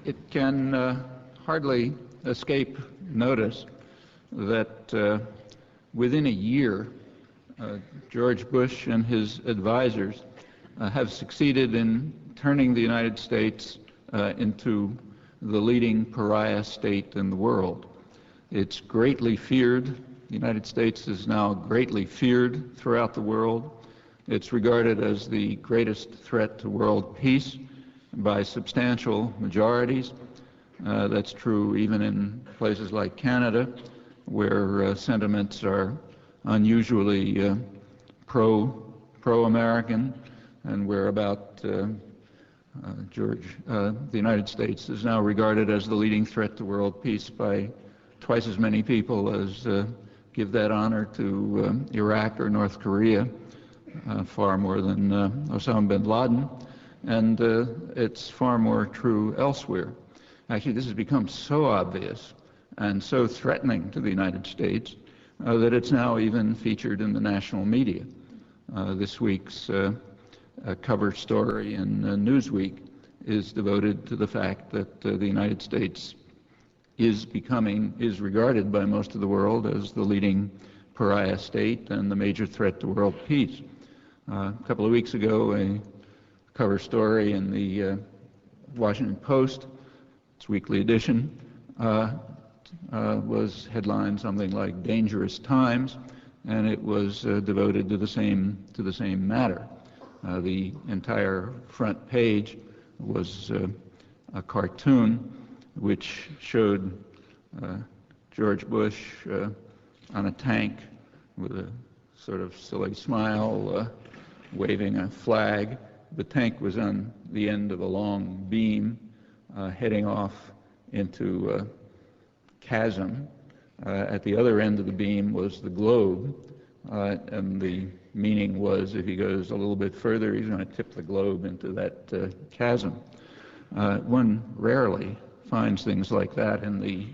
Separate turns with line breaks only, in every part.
It can hardly escape notice that within a year, George Bush and his advisors have succeeded in turning the United States into the leading pariah state in the world. It's greatly feared. The United States is now greatly feared throughout the world. It's regarded as the greatest threat to world peace by substantial majorities. That's true even in places like Canada, where sentiments are unusually pro-American, and where the United States is now regarded as the leading threat to world peace by twice as many people as give that honor to Iraq or North Korea, far more than Osama bin Laden, and it's far more true elsewhere. Actually, this has become so obvious and so threatening to the United States that it's now even featured in the national media. This week's cover story in Newsweek is devoted to the fact that the United States is regarded by most of the world as the leading pariah state and the major threat to world peace. A couple of weeks ago, a cover story in the Washington Post, its weekly edition, was headlined something like "Dangerous Times," and it was devoted to the same matter. The entire front page was a cartoon which showed George Bush on a tank with a sort of silly smile, waving a flag. The tank was on the end of a long beam heading off into a chasm. At the other end of the beam was the globe, and the meaning was if he goes a little bit further, he's going to tip the globe into that chasm. One rarely finds things like that in the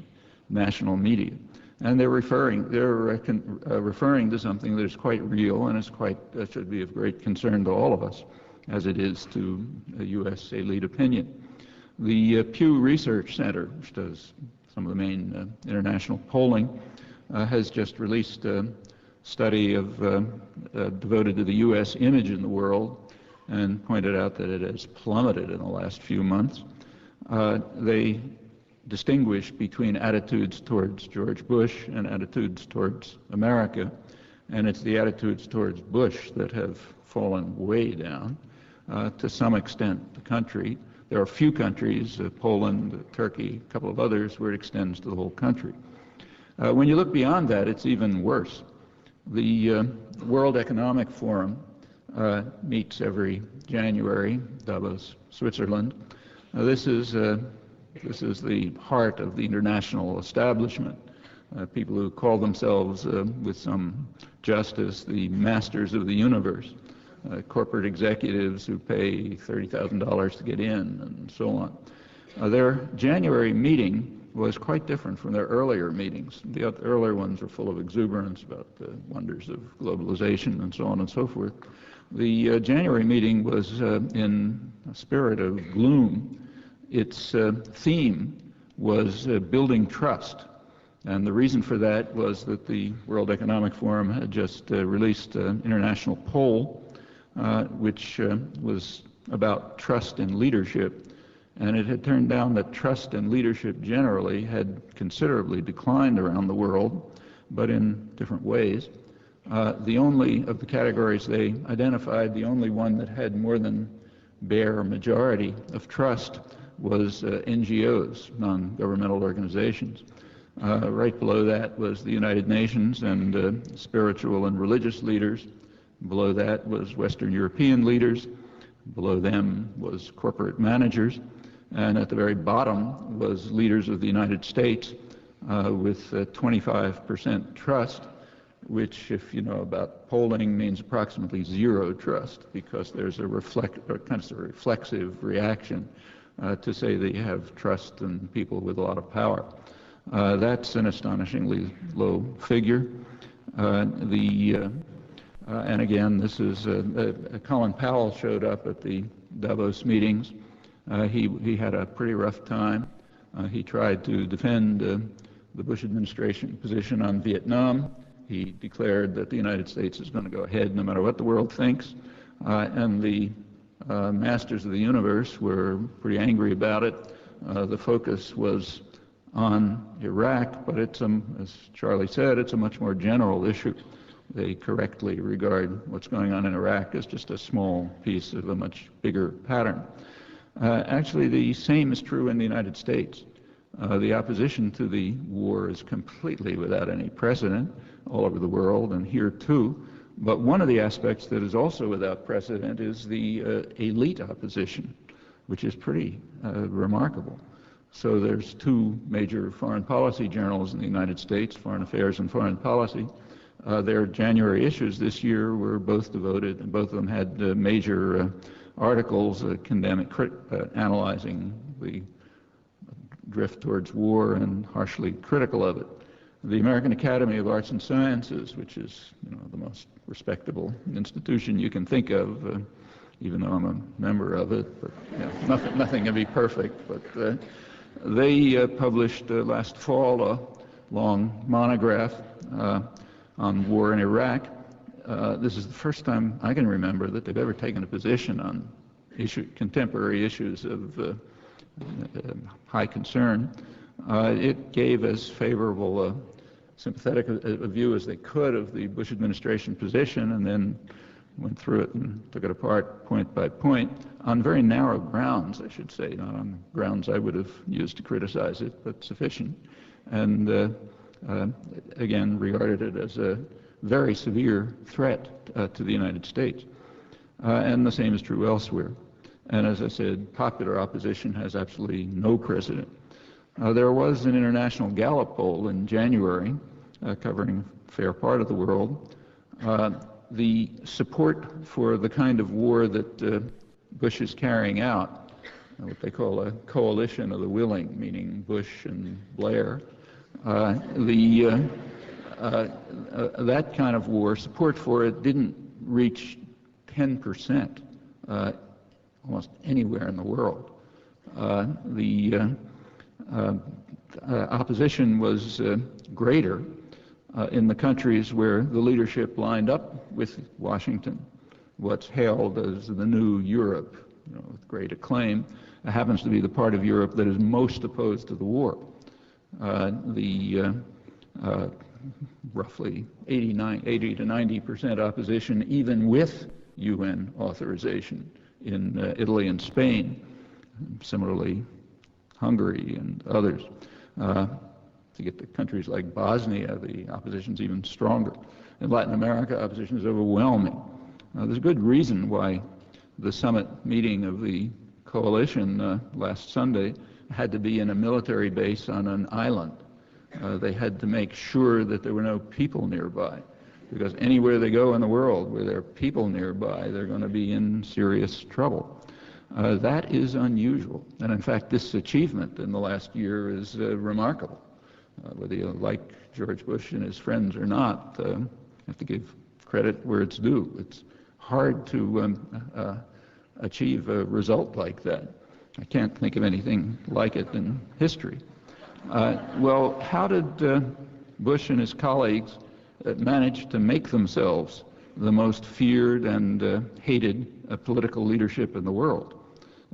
national media, and they're referring to something that is quite real and should be of great concern to all of us, as it is to U.S. elite opinion. The Pew Research Center, which does some of the main international polling, has just released a study devoted to the U.S. image in the world, and pointed out that it has plummeted in the last few months. They distinguish between attitudes towards George Bush and attitudes towards America, and it's the attitudes towards Bush that have fallen way down. To some extent, the country. There are a few countries, Poland, Turkey, a couple of others, where it extends to the whole country. When you look beyond that, it's even worse. The World Economic Forum meets every January, Davos, Switzerland. This is the heart of the international establishment. People who call themselves, with some justice, the masters of the universe. Corporate executives who pay $30,000 to get in, and so on. Their January meeting was quite different from their earlier meetings. The earlier ones were full of exuberance about the wonders of globalization and so on and so forth. The January meeting was in a spirit of gloom. Its theme was building trust. And the reason for that was that the World Economic Forum had just released an international poll which was about trust in leadership, and it had turned down that trust in leadership generally had considerably declined around the world, but in different ways. The only of the categories they identified, the only one that had more than bare majority of trust was NGOs, non-governmental organizations. Right below that was the United Nations and spiritual and religious leaders. Below that was Western European leaders. Below them was corporate managers. And at the very bottom was leaders of the United States with 25% trust, which, if you know about polling, means approximately zero trust, because there's a reflexive reaction to say that you have trust in people with a lot of power. That's an astonishingly low figure. And again, this is Colin Powell showed up at the Davos meetings He had a pretty rough time. He tried to defend the Bush administration position on Vietnam. He declared that the United States is going to go ahead no matter what the world thinks. And the masters of the universe were pretty angry about it. The focus was on Iraq, but it's, as Charlie said, it's a much more general issue. They correctly regard what's going on in Iraq as just a small piece of a much bigger pattern. Actually, the same is true in the United States. The opposition to the war is completely without any precedent all over the world and here too. But one of the aspects that is also without precedent is the elite opposition, which is pretty remarkable. So there's two major foreign policy journals in the United States, Foreign Affairs and Foreign Policy. Their January issues this year were both devoted, and both of them had major articles analyzing the drift towards war and harshly critical of it. The American Academy of Arts and Sciences, which is the most respectable institution you can think of, even though I'm a member of it, but nothing can be perfect. But they published last fall a long monograph on war in Iraq. This is the first time I can remember that they've ever taken a position on contemporary issues of high concern. It gave as favorable sympathetic a view as they could of the Bush administration position, and then went through it and took it apart point by point on very narrow grounds, I should say, not on grounds I would have used to criticize it, but sufficient. And again, regarded it as a very severe threat to the United States. And the same is true elsewhere. And as I said, popular opposition has absolutely no precedent. There was an international Gallup poll in January covering a fair part of the world. The support for the kind of war that Bush is carrying out, what they call a coalition of the willing, meaning Bush and Blair, that kind of war, support for it didn't reach 10% almost anywhere in the world. The opposition was greater in the countries where the leadership lined up with Washington, what's hailed as the new Europe, with great acclaim. It happens to be the part of Europe that is most opposed to the war. Roughly 80 to 90% opposition, even with UN authorization in Italy and Spain, similarly Hungary and others. To get to countries like Bosnia, the opposition is even stronger. In Latin America, opposition is overwhelming. There's a good reason why the summit meeting of the coalition last Sunday had to be in a military base on an island. They had to make sure that there were no people nearby, because anywhere they go in the world where there are people nearby, they're going to be in serious trouble. That is unusual, and in fact this achievement in the last year is remarkable. Whether you like George Bush and his friends or not, you have to give credit where it's due. It's hard to achieve a result like that. I can't think of anything like it in history. Well, how did Bush and his colleagues manage to make themselves the most feared and hated political leadership in the world,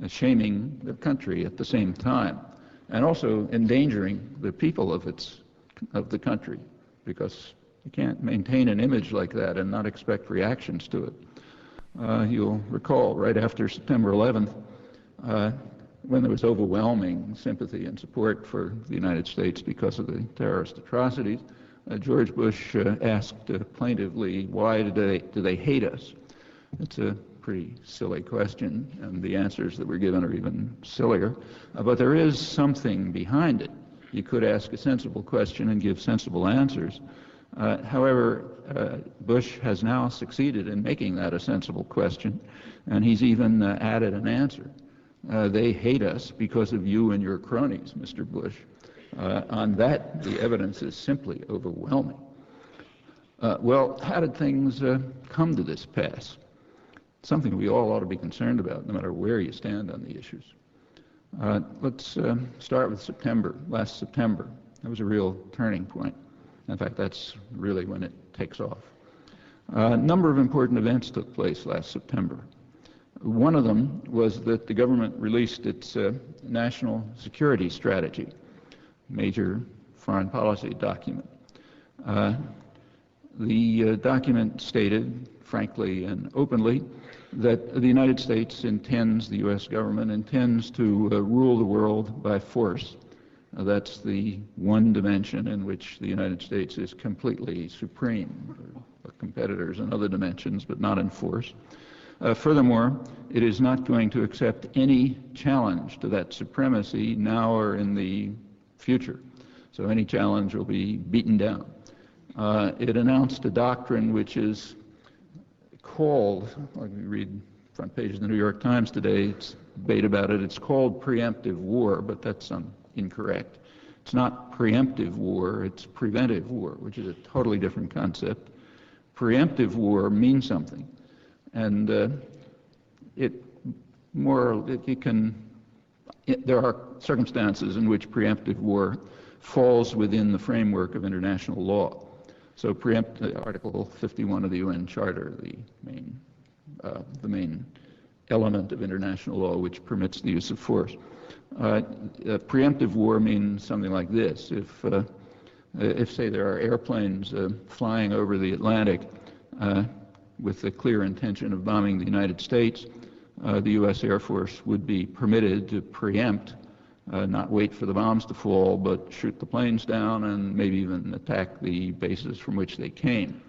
shaming the country at the same time, and also endangering the people of the country, because you can't maintain an image like that and not expect reactions to it. You'll recall right after September 11th, when there was overwhelming sympathy and support for the United States because of the terrorist atrocities, George Bush asked plaintively, why do they hate us? It's a pretty silly question, and the answers that were given are even sillier. But there is something behind it. You could ask a sensible question and give sensible answers. However, Bush has now succeeded in making that a sensible question, and he's even added an answer. They hate us because of you and your cronies, Mr. Bush. On that, the evidence is simply overwhelming. Well, how did things come to this pass? Something we all ought to be concerned about, no matter where you stand on the issues. Let's start with September, last September. That was a real turning point. In fact, that's really when it takes off. A number of important events took place last September. One of them was that the government released its national security strategy, major foreign policy document. The document stated, frankly and openly, that the United States intends, the U.S. government intends to rule the world by force. That's the one dimension in which the United States is completely supreme. Competitors in other dimensions, but not in force. Furthermore, it is not going to accept any challenge to that supremacy now or in the future. So any challenge will be beaten down. It announced a doctrine which is called, like we read front page of the New York Times today, it's debate about it, it's called preemptive war, but that's incorrect. It's not preemptive war, it's preventive war, which is a totally different concept. Preemptive war means something, and there are circumstances in which preemptive war falls within the framework of international law. So Article 51 of the UN Charter, the main element of international law which permits the use of force. Preemptive war means something like this. If say, there are airplanes flying over the Atlantic with the clear intention of bombing the United States, the U.S. Air Force would be permitted to preempt, not wait for the bombs to fall, but shoot the planes down and maybe even attack the bases from which they came.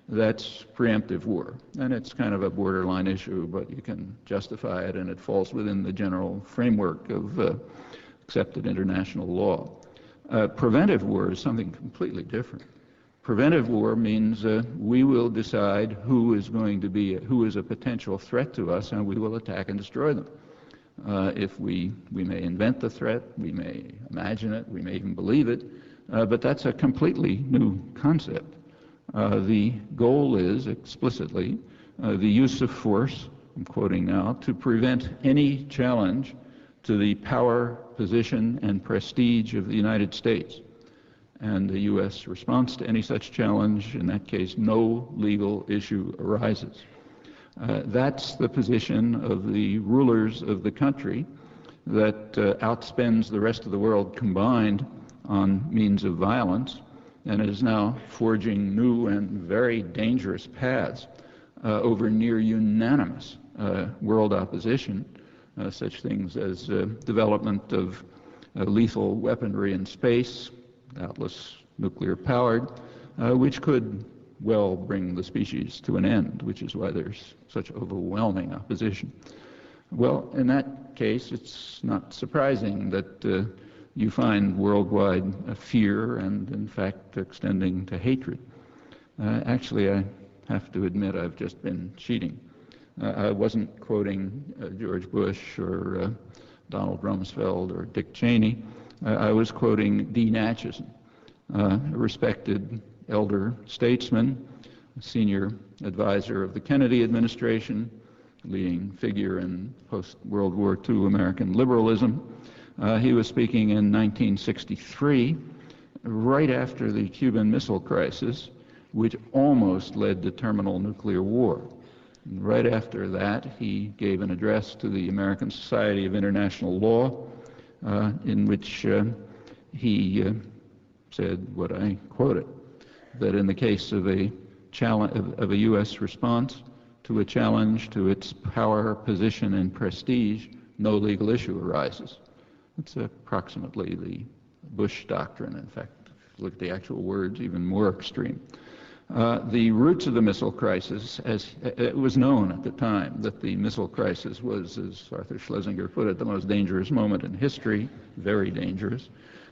That's preemptive war, and it's kind of a borderline issue, but you can justify it, and it falls within the general framework of accepted international law. Preventive war is something completely different. Preventive war means we will decide who is a potential threat to us, and we will attack and destroy them. If we may invent the threat, we may imagine it, we may even believe it, but that's a completely new concept. The goal is explicitly the use of force, I'm quoting now, to prevent any challenge to the power, position, and prestige of the United States. And the U.S. response to any such challenge, in that case, no legal issue arises. That's the position of the rulers of the country that outspends the rest of the world combined on means of violence, and is now forging new and very dangerous paths over near unanimous world opposition, such things as development of lethal weaponry in space, doubtless nuclear-powered, which could well bring the species to an end, which is why there's such overwhelming opposition. Well, in that case, it's not surprising that you find worldwide fear and, in fact, extending to hatred. Actually, I have to admit I've just been cheating. I wasn't quoting George Bush or Donald Rumsfeld or Dick Cheney. I was quoting Dean Acheson, a respected elder statesman, senior advisor of the Kennedy administration, leading figure in post-World War II American liberalism. He was speaking in 1963, right after the Cuban Missile Crisis, which almost led to terminal nuclear war. And right after that, he gave an address to the American Society of International Law, in which he said what I quoted, that in the case of a U.S. response to a challenge to its power, position, and prestige, no legal issue arises. It's approximately the Bush doctrine. In fact, if you look at the actual words, even more extreme. The roots of the missile crisis, as it was known at the time that the missile crisis was, as Arthur Schlesinger put it, the most dangerous moment in history, very dangerous.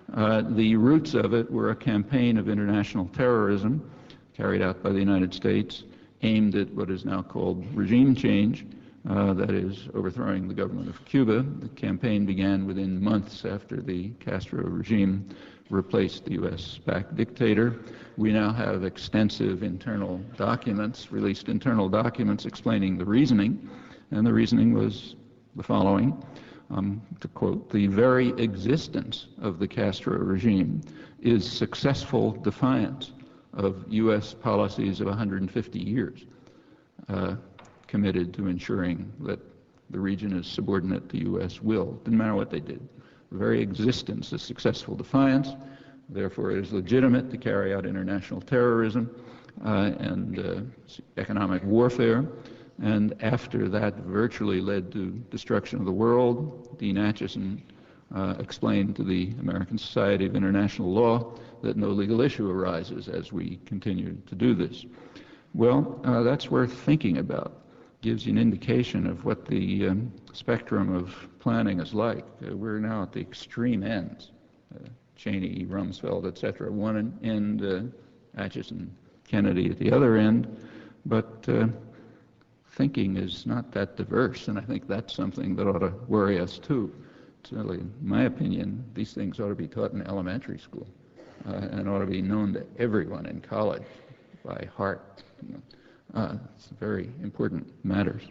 The roots of it were a campaign of international terrorism carried out by the United States, aimed at what is now called regime change, that is, overthrowing the government of Cuba. The campaign began within months after the Castro regime replaced the U.S.-backed dictator. We now have extensive internal documents, released internal documents explaining the reasoning, and the reasoning was the following. To quote, "The very existence of the Castro regime is successful defiance of U.S. policies of 150 years committed to ensuring that the region is subordinate to U.S. will. Didn't matter what they did. The very existence is successful defiance. Therefore, it is legitimate to carry out international terrorism and economic warfare. And after that virtually led to destruction of the world, Dean Acheson explained to the American Society of International Law that no legal issue arises as we continue to do this." Well, that's worth thinking about. Gives you an indication of what the spectrum of planning is like. We're now at the extreme ends. Cheney, Rumsfeld, etc. one end, Acheson, Kennedy at the other end. But thinking is not that diverse, and I think that's something that ought to worry us too. Certainly, in my opinion, these things ought to be taught in elementary school and ought to be known to everyone in college by heart. It's very important matters.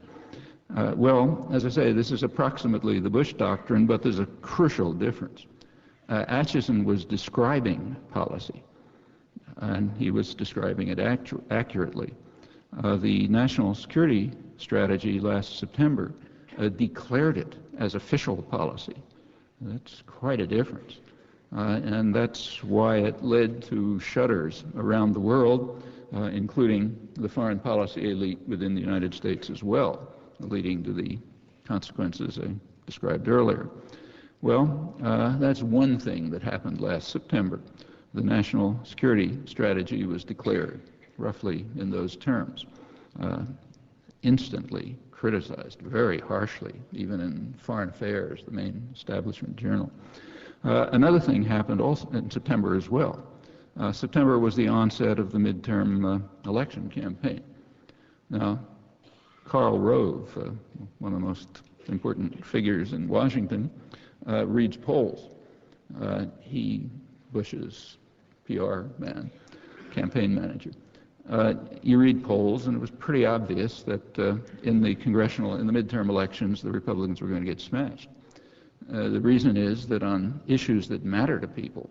Well, as I say, this is approximately the Bush doctrine, but there's a crucial difference. Acheson was describing policy, and he was describing it accurately. The national security strategy last September declared it as official policy. That's quite a difference. And that's why it led to shudders around the world, including the foreign policy elite within the United States as well, leading to the consequences I described earlier. Well, that's one thing that happened last September. The national security strategy was declared roughly in those terms, instantly criticized very harshly, even in Foreign Affairs, the main establishment journal. Another thing happened also in September as well. September was the onset of the midterm election campaign. Now, Karl Rove, one of the most important figures in Washington, reads polls. Bush's PR man, campaign manager. You read polls, and it was pretty obvious that in the midterm elections, the Republicans were going to get smashed. The reason is that on issues that matter to people,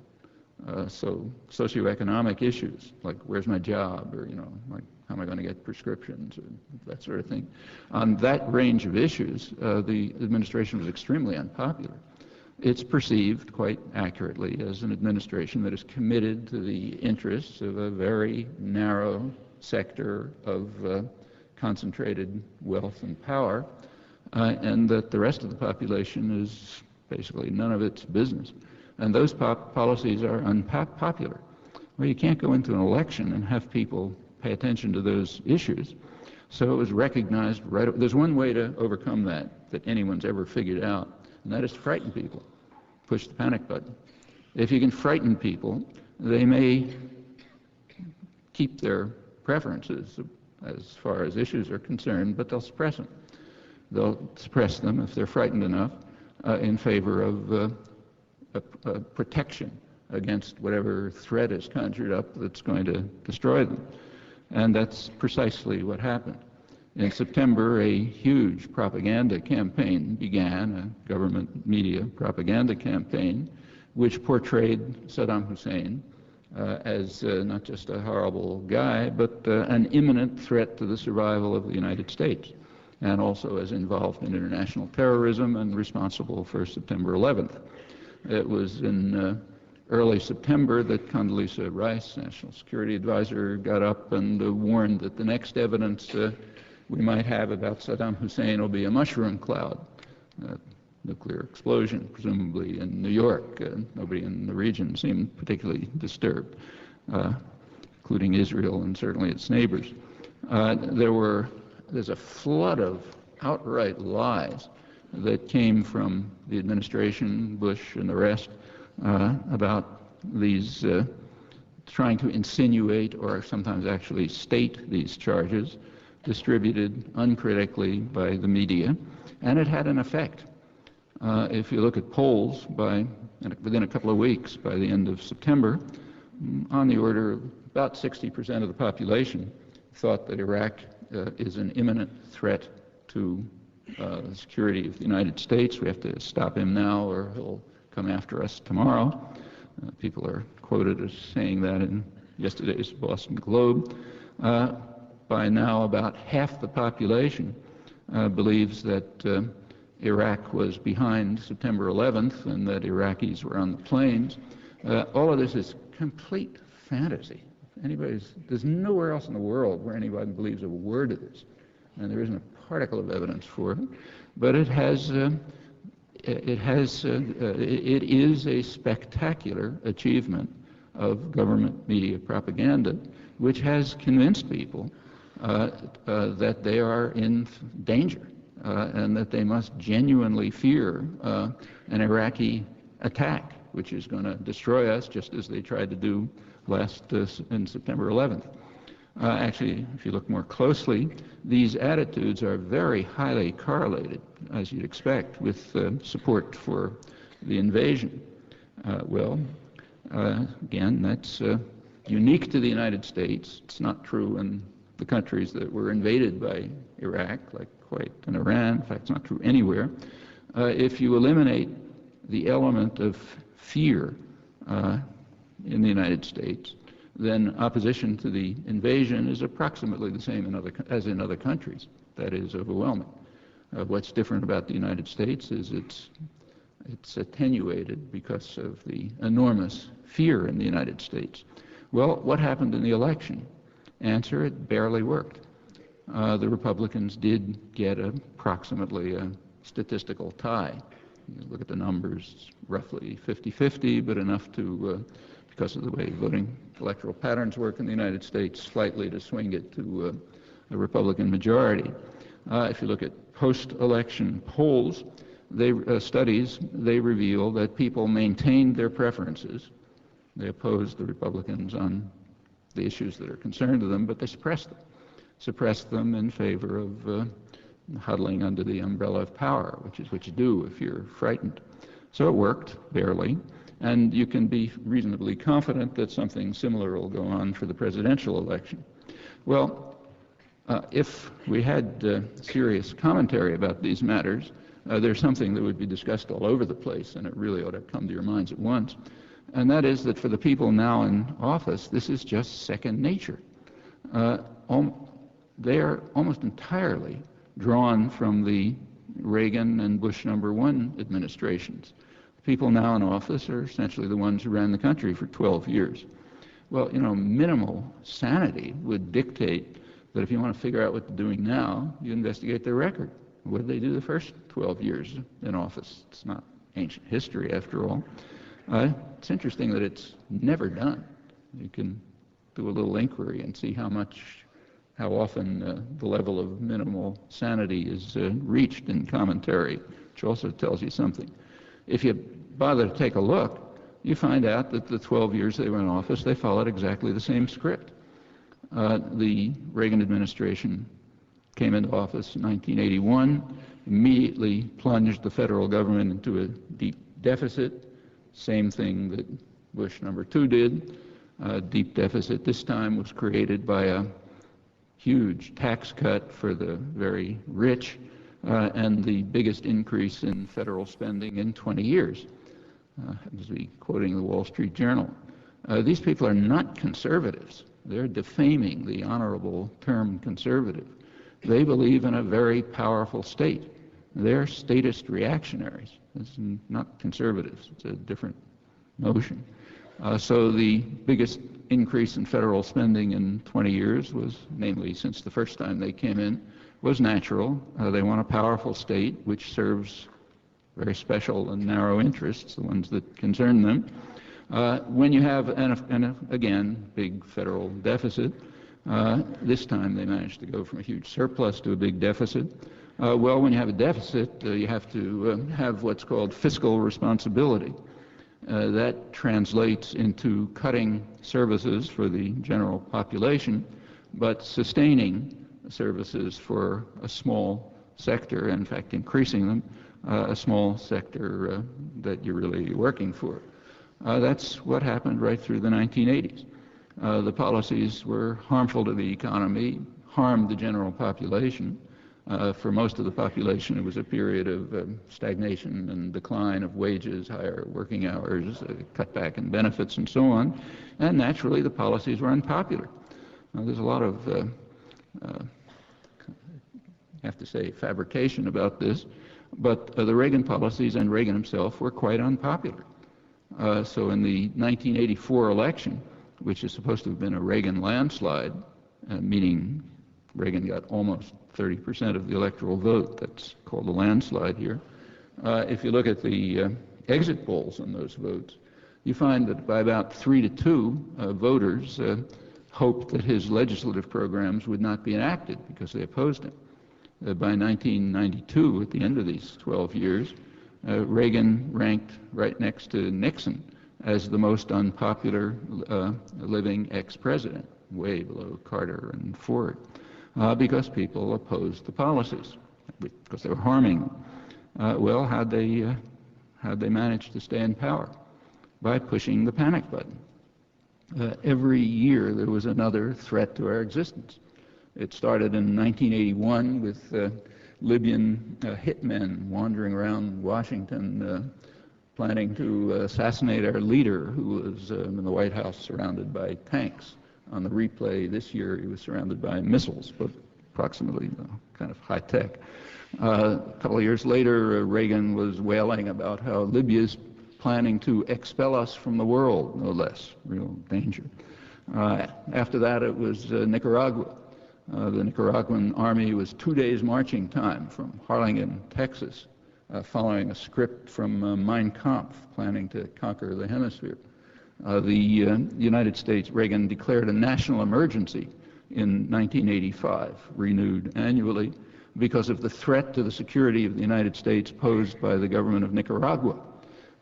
so socioeconomic issues, like where's my job, or like how am I going to get prescriptions, or that sort of thing. On that range of issues, the administration was extremely unpopular. It's perceived quite accurately as an administration that is committed to the interests of a very narrow sector of concentrated wealth and power, and that the rest of the population is basically none of its business. And those policies are unpopular. Well, you can't go into an election and have people pay attention to those issues. So it was recognized there's one way to overcome that anyone's ever figured out, and that is to frighten people. Push the panic button. If you can frighten people, they may keep their preferences as far as issues are concerned, but they'll suppress them. They'll suppress them if they're frightened enough in favor of protection against whatever threat is conjured up that's going to destroy them. And that's precisely what happened. In September, a huge propaganda campaign began, a government media propaganda campaign, which portrayed Saddam Hussein as not just a horrible guy, but an imminent threat to the survival of the United States, and also as involved in international terrorism and responsible for September 11th. It was in early September that Condoleezza Rice, National Security Advisor, got up and warned that the next evidence we might have about Saddam Hussein will be a mushroom cloud, nuclear explosion, presumably in New York. Nobody in the region seemed particularly disturbed, including Israel and certainly its neighbors. There's a flood of outright lies that came from the administration, Bush and the rest, about these trying to insinuate or sometimes actually state these charges, distributed uncritically by the media, and it had an effect. If you look at polls within a couple of weeks, by the end of September, on the order of about 60% of the population thought that Iraq is an imminent threat to the security of the United States. We have to stop him now or he'll come after us tomorrow. People are quoted as saying that in yesterday's Boston Globe. By now, about half the population believes that Iraq was behind September 11th and that Iraqis were on the plains. All of this is complete fantasy. There's nowhere else in the world where anybody believes a word of this, and there isn't a particle of evidence for it. But it is a spectacular achievement of government media propaganda, which has convinced people that they are in danger and that they must genuinely fear an Iraqi attack, which is going to destroy us, just as they tried to do in September 11th. Actually, if you look more closely, these attitudes are very highly correlated, as you'd expect, with support for the invasion. Again, that's unique to the United States. It's not true in the countries that were invaded by Iraq, like Kuwait and Iran. In fact, it's not true anywhere. If you eliminate the element of fear in the United States, then opposition to the invasion is approximately the same as in other countries. That is overwhelming. What's different about the United States is it's attenuated because of the enormous fear in the United States. Well, what happened in the election? Answer, it barely worked. The Republicans did get approximately a statistical tie. You look at the numbers, roughly 50-50, but enough to, because of the way voting electoral patterns work in the United States, slightly to swing it to a Republican majority. If you look at post-election polls, studies, they reveal that people maintained their preferences. They opposed the Republicans on the issues that are concerned to them, but they suppressed them in favor of huddling under the umbrella of power, which is what you do if you're frightened. So it worked, barely, and you can be reasonably confident that something similar will go on for the presidential election. Well, if we had serious commentary about these matters, there's something that would be discussed all over the place, and it really ought to come to your minds at once, and that is that for the people now in office, this is just second nature. They're almost entirely drawn from the Reagan and Bush #1 administrations. People now in office are essentially the ones who ran the country for 12 years. Well, minimal sanity would dictate that if you want to figure out what they're doing now, you investigate their record. What did they do the first 12 years in office? It's not ancient history, after all. It's interesting that it's never done. You can do a little inquiry and see how often the level of minimal sanity is reached in commentary, which also tells you something. If you bother to take a look, you find out that the 12 years they were in office, they followed exactly the same script. The Reagan administration came into office in 1981, immediately plunged the federal government into a deep deficit, same thing that Bush #2 did. Deep deficit this time was created by a huge tax cut for the very rich and the biggest increase in federal spending in 20 years. Happens to be quoting the Wall Street Journal. These people are not conservatives. They're defaming the honorable term conservative. They believe in a very powerful state. They're statist reactionaries. It's not conservatives. It's a different notion. So the biggest increase in federal spending in 20 years was, namely since the first time they came in, was natural. They want a powerful state which serves very special and narrow interests, the ones that concern them. When you have, again, big federal deficit, this time they managed to go from a huge surplus to a big deficit. Well, when you have a deficit, you have to have what's called fiscal responsibility. That translates into cutting services for the general population, but sustaining services for a small sector, in fact increasing them, a small sector that you're really working for. That's what happened right through the 1980s. The policies were harmful to the economy, harmed the general population. For most of the population, it was a period of stagnation and decline of wages, higher working hours, cutback in benefits, and so on. And naturally, the policies were unpopular. There's a lot of, I have to say, fabrication about this, but the Reagan policies and Reagan himself were quite unpopular. So in the 1984 election, which is supposed to have been a Reagan landslide, meaning Reagan got almost 30% of the electoral vote. That's called a landslide here. If you look at the exit polls on those votes, you find that by about 3-2, voters hoped that his legislative programs would not be enacted because they opposed him. By 1992, at the end of these 12 years, Reagan ranked right next to Nixon as the most unpopular living ex-president, way below Carter and Ford. Because people opposed the policies, because they were harming them. Well, how'd they manage to stay in power? By pushing the panic button. Every year there was another threat to our existence. It started in 1981 with Libyan hitmen wandering around Washington planning to assassinate our leader, who was in the White House surrounded by tanks. On the replay this year, he was surrounded by missiles, but approximately kind of high-tech. A couple of years later, Reagan was wailing about how Libya's planning to expel us from the world, no less. Real danger. After that, it was Nicaragua. The Nicaraguan army was 2 days marching time from Harlingen, Texas, following a script from Mein Kampf, planning to conquer the hemisphere. The United States, Reagan declared a national emergency in 1985, renewed annually, because of the threat to the security of the United States posed by the government of Nicaragua.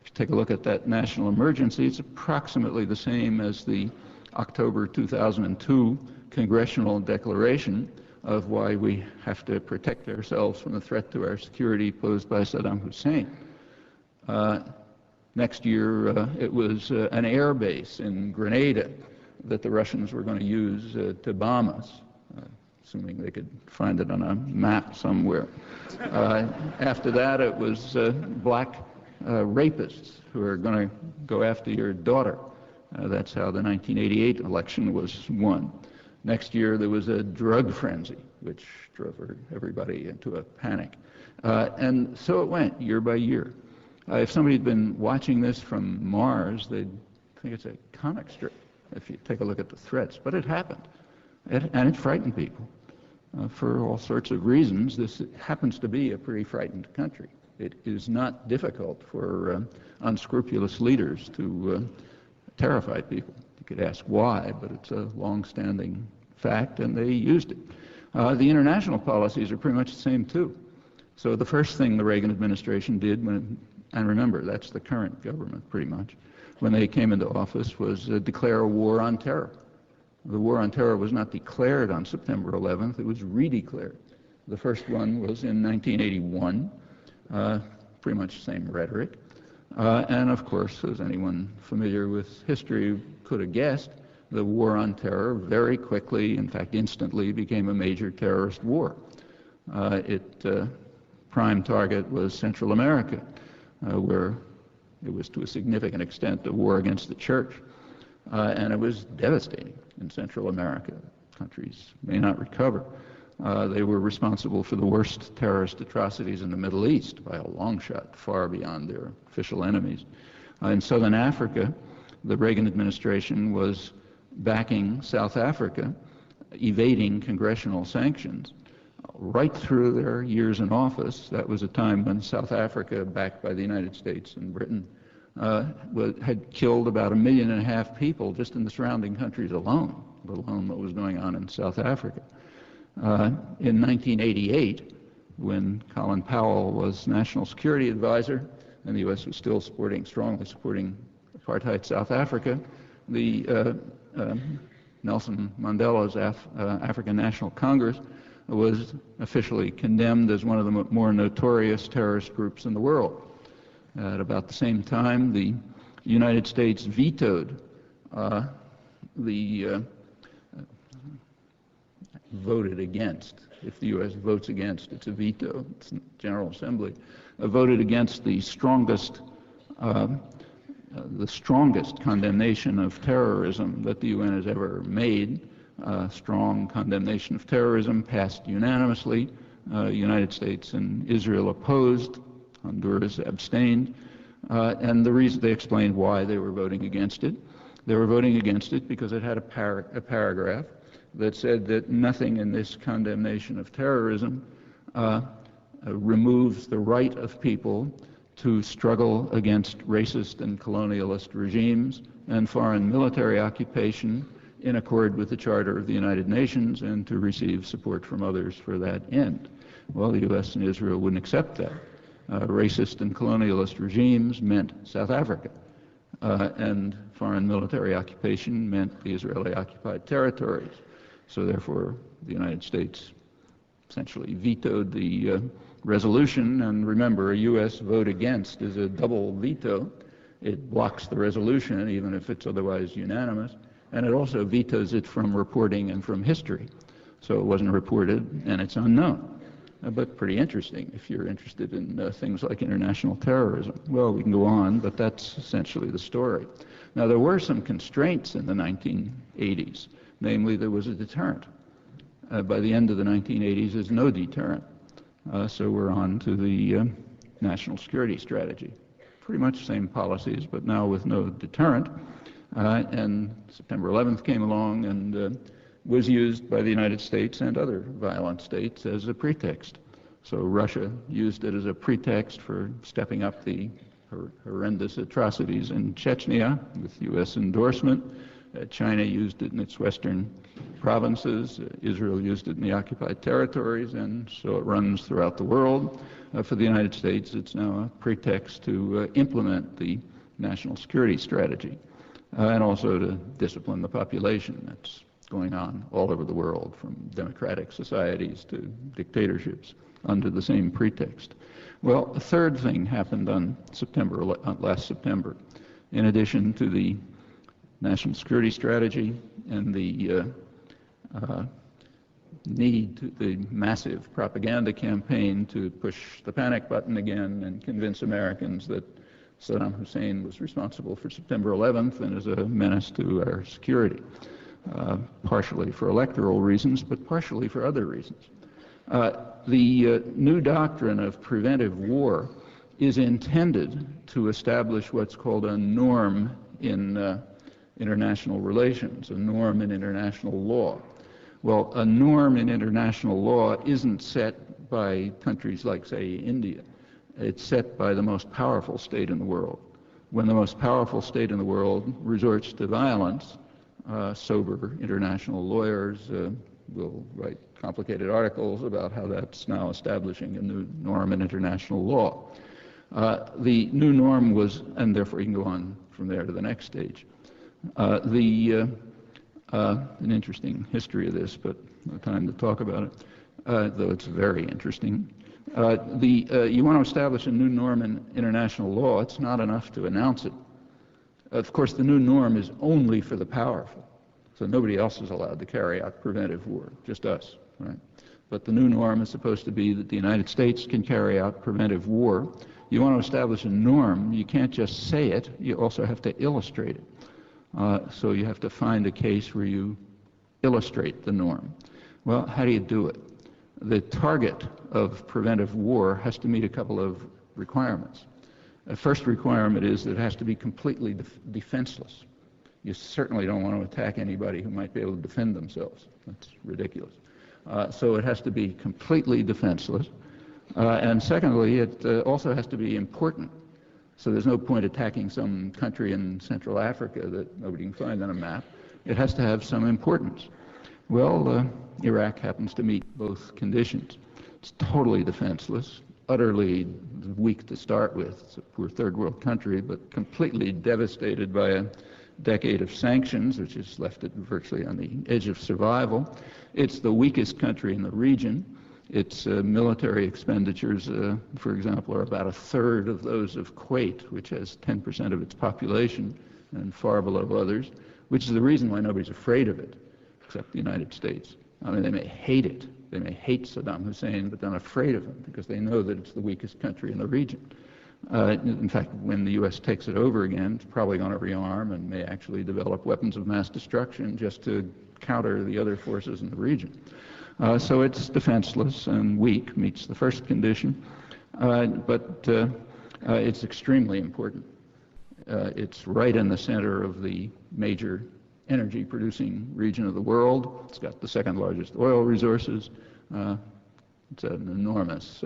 If you take a look at that national emergency, it's approximately the same as the October 2002 congressional declaration of why we have to protect ourselves from the threat to our security posed by Saddam Hussein. Next year, it was an air base in Grenada that the Russians were going to use to bomb us, assuming they could find it on a map somewhere. After that, it was black rapists who are going to go after your daughter. That's how the 1988 election was won. Next year, there was a drug frenzy, which drove everybody into a panic. And so it went, year by year. If somebody had been watching this from Mars, they'd think it's a comic strip if you take a look at the threats. But it happened, and it frightened people. For all sorts of reasons, this happens to be a pretty frightened country. It is not difficult for unscrupulous leaders to terrify people. You could ask why, but it's a long-standing fact, and they used it. The international policies are pretty much the same, too. So the first thing the Reagan administration did, and remember, that's the current government pretty much, when they came into office, was declare a war on terror. The war on terror was not declared on September 11th, it was redeclared. The first one was in 1981, pretty much the same rhetoric. And of course, as anyone familiar with history could have guessed, the war on terror very quickly, in fact instantly, became a major terrorist war. Prime target was Central America, where it was to a significant extent a war against the church. And it was devastating in Central America. Countries may not recover. They were responsible for the worst terrorist atrocities in the Middle East by a long shot, far beyond their official enemies. In Southern Africa, the Reagan administration was backing South Africa, evading congressional sanctions. Right through their years in office, that was a time when South Africa, backed by the United States and Britain, had killed about 1.5 million people just in the surrounding countries alone, let alone what was going on in South Africa. In 1988, when Colin Powell was National Security Advisor, and the U.S. was still strongly supporting apartheid South Africa, the Nelson Mandela's African National Congress was officially condemned as one of the more notorious terrorist groups in the world. At about the same time, the United States vetoed the voted against. If the U.S. votes against, it's a veto. It's General Assembly. Voted against the strongest condemnation of terrorism that the UN has ever made. Strong condemnation of terrorism passed unanimously. United States and Israel opposed. Honduras abstained. And the reason, they explained why they were voting against it. They were voting against it because it had a paragraph that said that nothing in this condemnation of terrorism removes the right of people to struggle against racist and colonialist regimes and foreign military occupation in accord with the Charter of the United Nations and to receive support from others for that end. Well, the U.S. and Israel wouldn't accept that. Racist and colonialist regimes meant South Africa, and foreign military occupation meant the Israeli-occupied territories. So therefore, the United States essentially vetoed the resolution, and remember, a U.S. vote against is a double veto. It blocks the resolution, even if it's otherwise unanimous, and it also vetoes it from reporting and from history. So it wasn't reported, and it's unknown. But pretty interesting if you're interested in things like international terrorism. Well, we can go on, but that's essentially the story. Now, there were some constraints in the 1980s. Namely, there was a deterrent. By the end of the 1980s, there's no deterrent. So we're on to the national security strategy. Pretty much same policies, but now with no deterrent. And September 11th came along and was used by the United States and other violent states as a pretext. So Russia used it as a pretext for stepping up the horrendous atrocities in Chechnya with U.S. endorsement. China used it in its western provinces. Israel used it in the occupied territories, and so it runs throughout the world. For the United States, it's now a pretext to implement the national security strategy and also to discipline the population. That's going on all over the world, from democratic societies to dictatorships, under the same pretext. Well, a third thing happened on last September. In addition to the national security strategy and the the massive propaganda campaign to push the panic button again and convince Americans that Saddam Hussein was responsible for September 11th and is a menace to our security. Partially for electoral reasons, but partially for other reasons. The new doctrine of preventive war is intended to establish what's called a norm in international relations, a norm in international law. Well, a norm in international law isn't set by countries like, say, India. It's set by the most powerful state in the world. When the most powerful state in the world resorts to violence, sober international lawyers will write complicated articles about how that's now establishing a new norm in international law. The new norm was, and therefore you can go on from there to the next stage. An interesting history of this, but no time to talk about it, though it's very interesting. You want to establish a new norm in international law, it's not enough to announce it. Of course, the new norm is only for the powerful, so nobody else is allowed to carry out preventive war, just us, right? But the new norm is supposed to be that the United States can carry out preventive war. You want to establish a norm, you can't just say it, you also have to illustrate it. So you have to find a case where you illustrate the norm. Well, how do you do it? The target of preventive war has to meet a couple of requirements. The first requirement is that it has to be completely defenseless. You certainly don't want to attack anybody who might be able to defend themselves. That's ridiculous. So it has to be completely defenseless. And secondly, it also has to be important. So there's no point attacking some country in Central Africa that nobody can find on a map. It has to have some importance. Well, Iraq happens to meet both conditions. It's totally defenseless, utterly weak to start with. It's a poor third world country, but completely devastated by a decade of sanctions, which has left it virtually on the edge of survival. It's the weakest country in the region. Its military expenditures, for example, are about a third of those of Kuwait, which has 10% of its population and far below others, which is the reason why nobody's afraid of it, except the United States. I mean, they may hate it. They may hate Saddam Hussein, but they're not afraid of him because they know that it's the weakest country in the region. In fact, when the U.S. takes it over again, it's probably going to rearm and may actually develop weapons of mass destruction just to counter the other forces in the region. So it's defenseless and weak, meets the first condition, but it's extremely important. It's right in the center of the major energy-producing region of the world. It's got the second largest oil resources. It's an enormous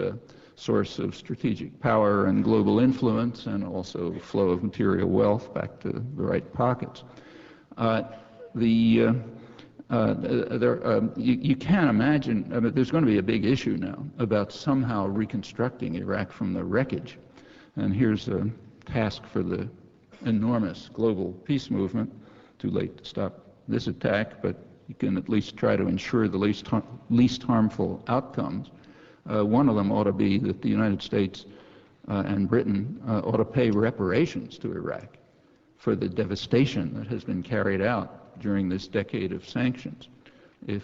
source of strategic power and global influence, and also flow of material wealth back to the right pockets. You can't imagine, I mean, there's going to be a big issue now about somehow reconstructing Iraq from the wreckage. And here's a task for the enormous global peace movement. Too late to stop this attack, but you can at least try to ensure the least harmful outcomes. One of them ought to be that the United States and Britain ought to pay reparations to Iraq for the devastation that has been carried out during this decade of sanctions. If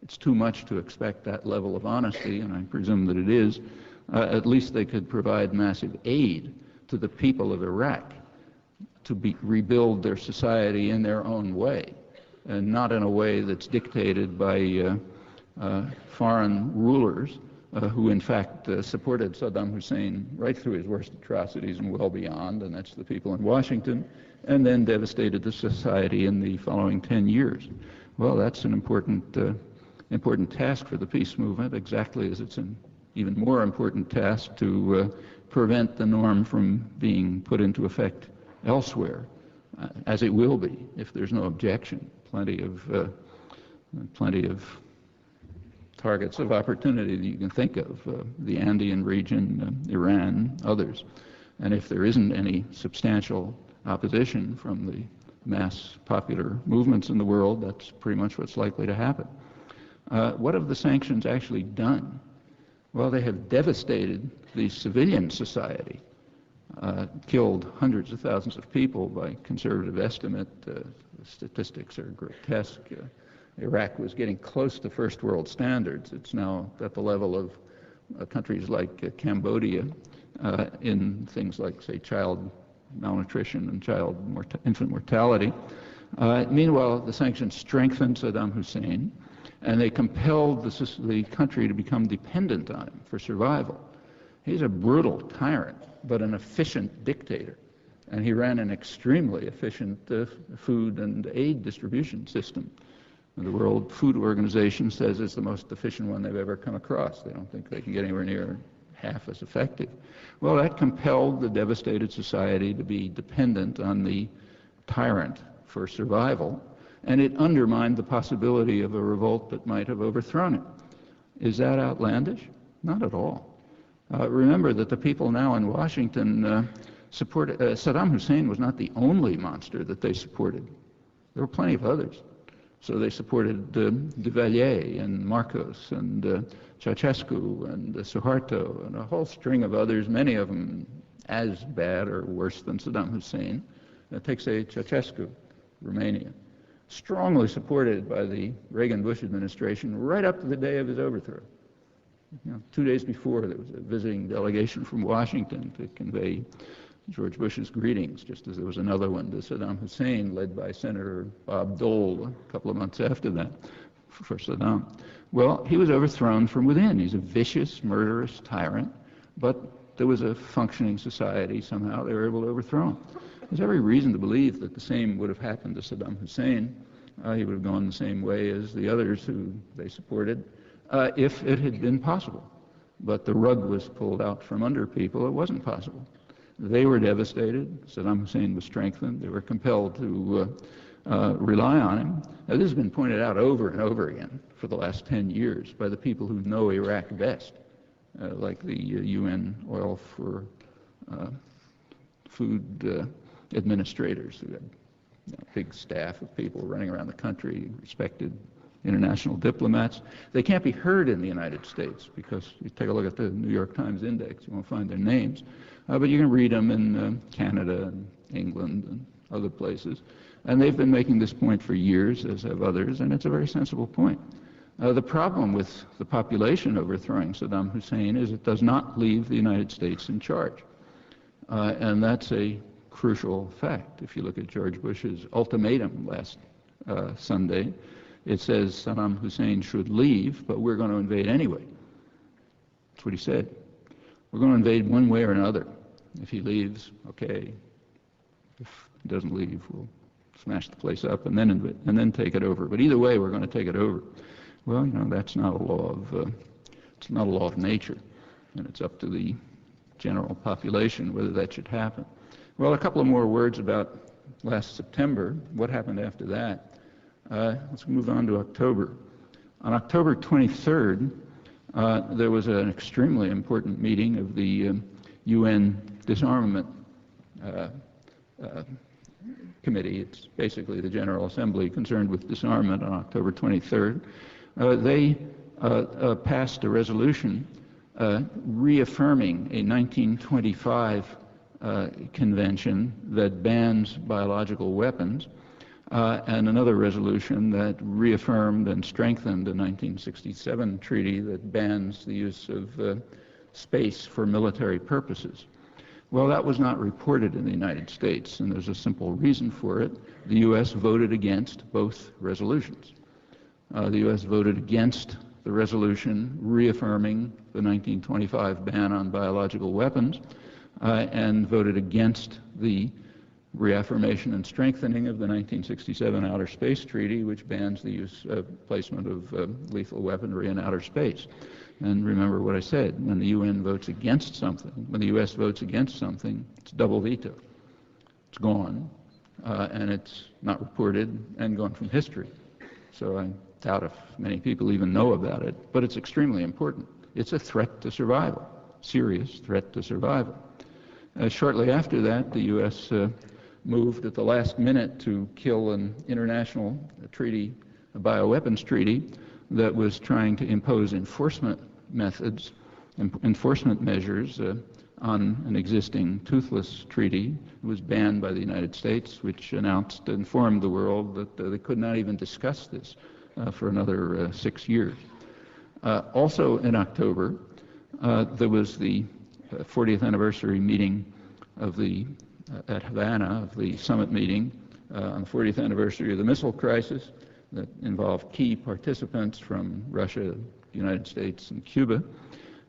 it's too much to expect that level of honesty, and I presume that it is, at least they could provide massive aid to the people of Iraq to rebuild their society in their own way, and not in a way that's dictated by foreign rulers who in fact supported Saddam Hussein right through his worst atrocities and well beyond, and that's the people in Washington, and then devastated the society in the following 10 years. Well, that's an important task for the peace movement, exactly as it's an even more important task to prevent the norm from being put into effect elsewhere, as it will be if there's no objection. Plenty of targets of opportunity that you can think of, the Andean region, Iran, others. And if there isn't any substantial opposition from the mass popular movements in the world, that's pretty much what's likely to happen. What have the sanctions actually done? Well, they have devastated the civilian society, killed hundreds of thousands of people by conservative estimate. The statistics are grotesque. Iraq was getting close to first world standards. It's now at the level of countries like Cambodia in things like, say, child malnutrition and infant mortality. Meanwhile, the sanctions strengthened Saddam Hussein, and they compelled the country to become dependent on him for survival. He's a brutal tyrant, but an efficient dictator. And he ran an extremely efficient food and aid distribution system. The World Food Organization says it's the most efficient one they've ever come across. They don't think they can get anywhere near half as effective. Well, that compelled the devastated society to be dependent on the tyrant for survival, and it undermined the possibility of a revolt that might have overthrown it. Is that outlandish? Not at all. Remember that the people now in Washington supported Saddam Hussein was not the only monster that they supported. There were plenty of others. So they supported Duvalier and Marcos and Ceausescu and Suharto and a whole string of others, many of them as bad or worse than Saddam Hussein. Take, say, Ceausescu, Romania, strongly supported by the Reagan-Bush administration right up to the day of his overthrow. 2 days before, there was a visiting delegation from Washington to convey George Bush's greetings, just as there was another one to Saddam Hussein, led by Senator Bob Dole a couple of months after that for Saddam. Well, he was overthrown from within. He's a vicious, murderous tyrant, but there was a functioning society. Somehow they were able to overthrow him. There's every reason to believe that the same would have happened to Saddam Hussein. He would have gone the same way as the others who they supported if it had been possible. But the rug was pulled out from under people. It wasn't possible. They were devastated. Saddam Hussein was strengthened. They were compelled to rely on him. Now, this has been pointed out over and over again for the last 10 years by the people who know Iraq best, like the UN Oil for Food administrators who had a big staff of people running around the country, respected international diplomats. They can't be heard in the United States because you take a look at the New York Times Index, you won't find their names. But you can read them in Canada and England and other places. And they've been making this point for years, as have others, and it's a very sensible point. The problem with the population overthrowing Saddam Hussein is it does not leave the United States in charge. And that's a crucial fact. If you look at George Bush's ultimatum last Sunday, it says Saddam Hussein should leave, but we're going to invade anyway. That's what he said. We're going to invade one way or another. If he leaves, okay. If he doesn't leave, we'll smash the place up and then take it over. But either way, we're going to take it over. Well, that's not a law of it's not a law of nature, and it's up to the general population whether that should happen. Well, a couple of more words about last September. What happened after that? Let's move on to October. On October 23rd, there was an extremely important meeting of the UN Disarmament Committee. It's basically the General Assembly concerned with disarmament on October 23rd. They passed a resolution reaffirming a 1925 convention that bans biological weapons, and another resolution that reaffirmed and strengthened the 1967 treaty that bans the use of space for military purposes. Well, that was not reported in the United States, and there's a simple reason for it. The U.S. voted against both resolutions. The U.S. voted against the resolution reaffirming the 1925 ban on biological weapons, and voted against the reaffirmation and strengthening of the 1967 Outer Space Treaty, which bans the use placement of lethal weaponry in outer space. And remember what I said, when the UN votes against something, when the U.S. votes against something, it's double veto. It's gone, and it's not reported and gone from history. So I doubt if many people even know about it, but it's extremely important. It's a threat to survival, serious threat to survival. Shortly after that, the U.S. moved at the last minute to kill an international treaty, a bioweapons treaty, that was trying to impose enforcement methods, enforcement measures on an existing toothless treaty. It was banned by the United States, which informed the world that they could not even discuss this for another 6 years. Also in October, there was the 40th anniversary meeting of at Havana, of the summit meeting on the 40th anniversary of the missile crisis that involved key participants from Russia, the United States, and Cuba.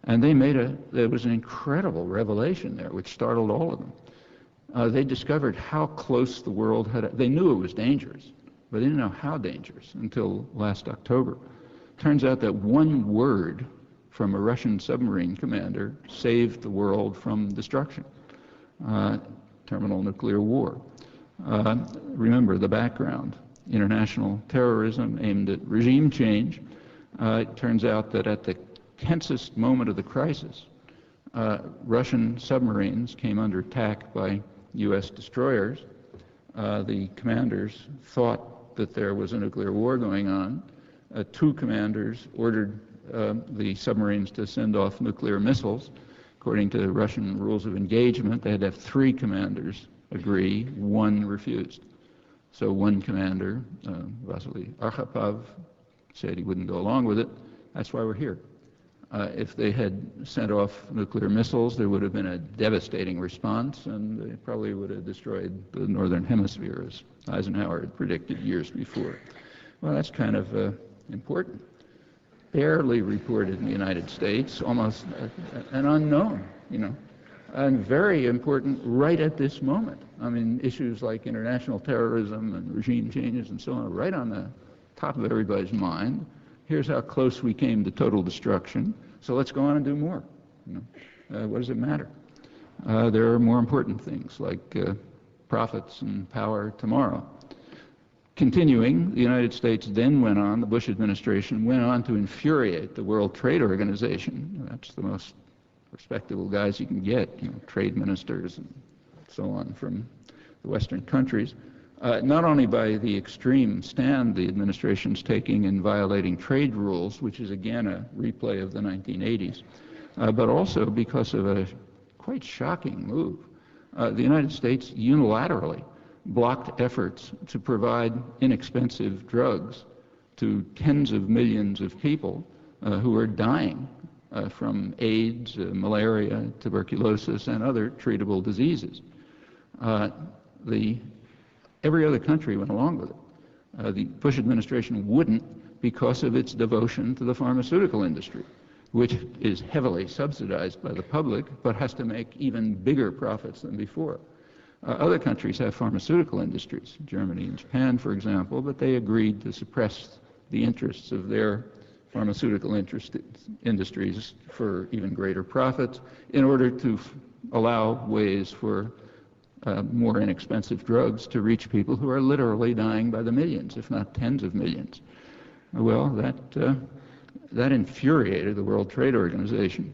And there was an incredible revelation there which startled all of them. They discovered how close the world they knew it was dangerous, but they didn't know how dangerous until last October. Turns out that one word from a Russian submarine commander saved the world from destruction. Terminal nuclear war. Remember the background. International terrorism aimed at regime change. It turns out that at the tensest moment of the crisis, Russian submarines came under attack by U.S. destroyers. The commanders thought that there was a nuclear war going on. Two commanders ordered the submarines to send off nuclear missiles. According to the Russian rules of engagement, they had to have three commanders agree, one refused. So one commander, Vasily Arkhipov, said he wouldn't go along with it. That's why we're here. If they had sent off nuclear missiles, there would have been a devastating response, and they probably would have destroyed the northern hemisphere, as Eisenhower had predicted years before. Well, that's kind of important. Barely reported in the United States, almost an unknown, and very important right at this moment. I mean, issues like international terrorism and regime changes and so on are right on the top of everybody's mind. Here's how close we came to total destruction, so let's go on and do more. What does it matter? There are more important things like profits and power tomorrow. Continuing, the United States then went on, the Bush administration went on to infuriate the World Trade Organization. That's the most respectable guys you can get, trade ministers and so on from the Western countries, not only by the extreme stand the administration's taking in violating trade rules, which is again a replay of the 1980s, but also because of a quite shocking move. The United States unilaterally blocked efforts to provide inexpensive drugs to tens of millions of people who are dying from AIDS, malaria, tuberculosis, and other treatable diseases. Every other country went along with it. The Bush administration wouldn't because of its devotion to the pharmaceutical industry, which is heavily subsidized by the public but has to make even bigger profits than before. Other countries have pharmaceutical industries, Germany and Japan, for example, but they agreed to suppress the interests of their pharmaceutical industries for even greater profits in order to allow ways for more inexpensive drugs to reach people who are literally dying by the millions, if not tens of millions. Well, that infuriated the World Trade Organization.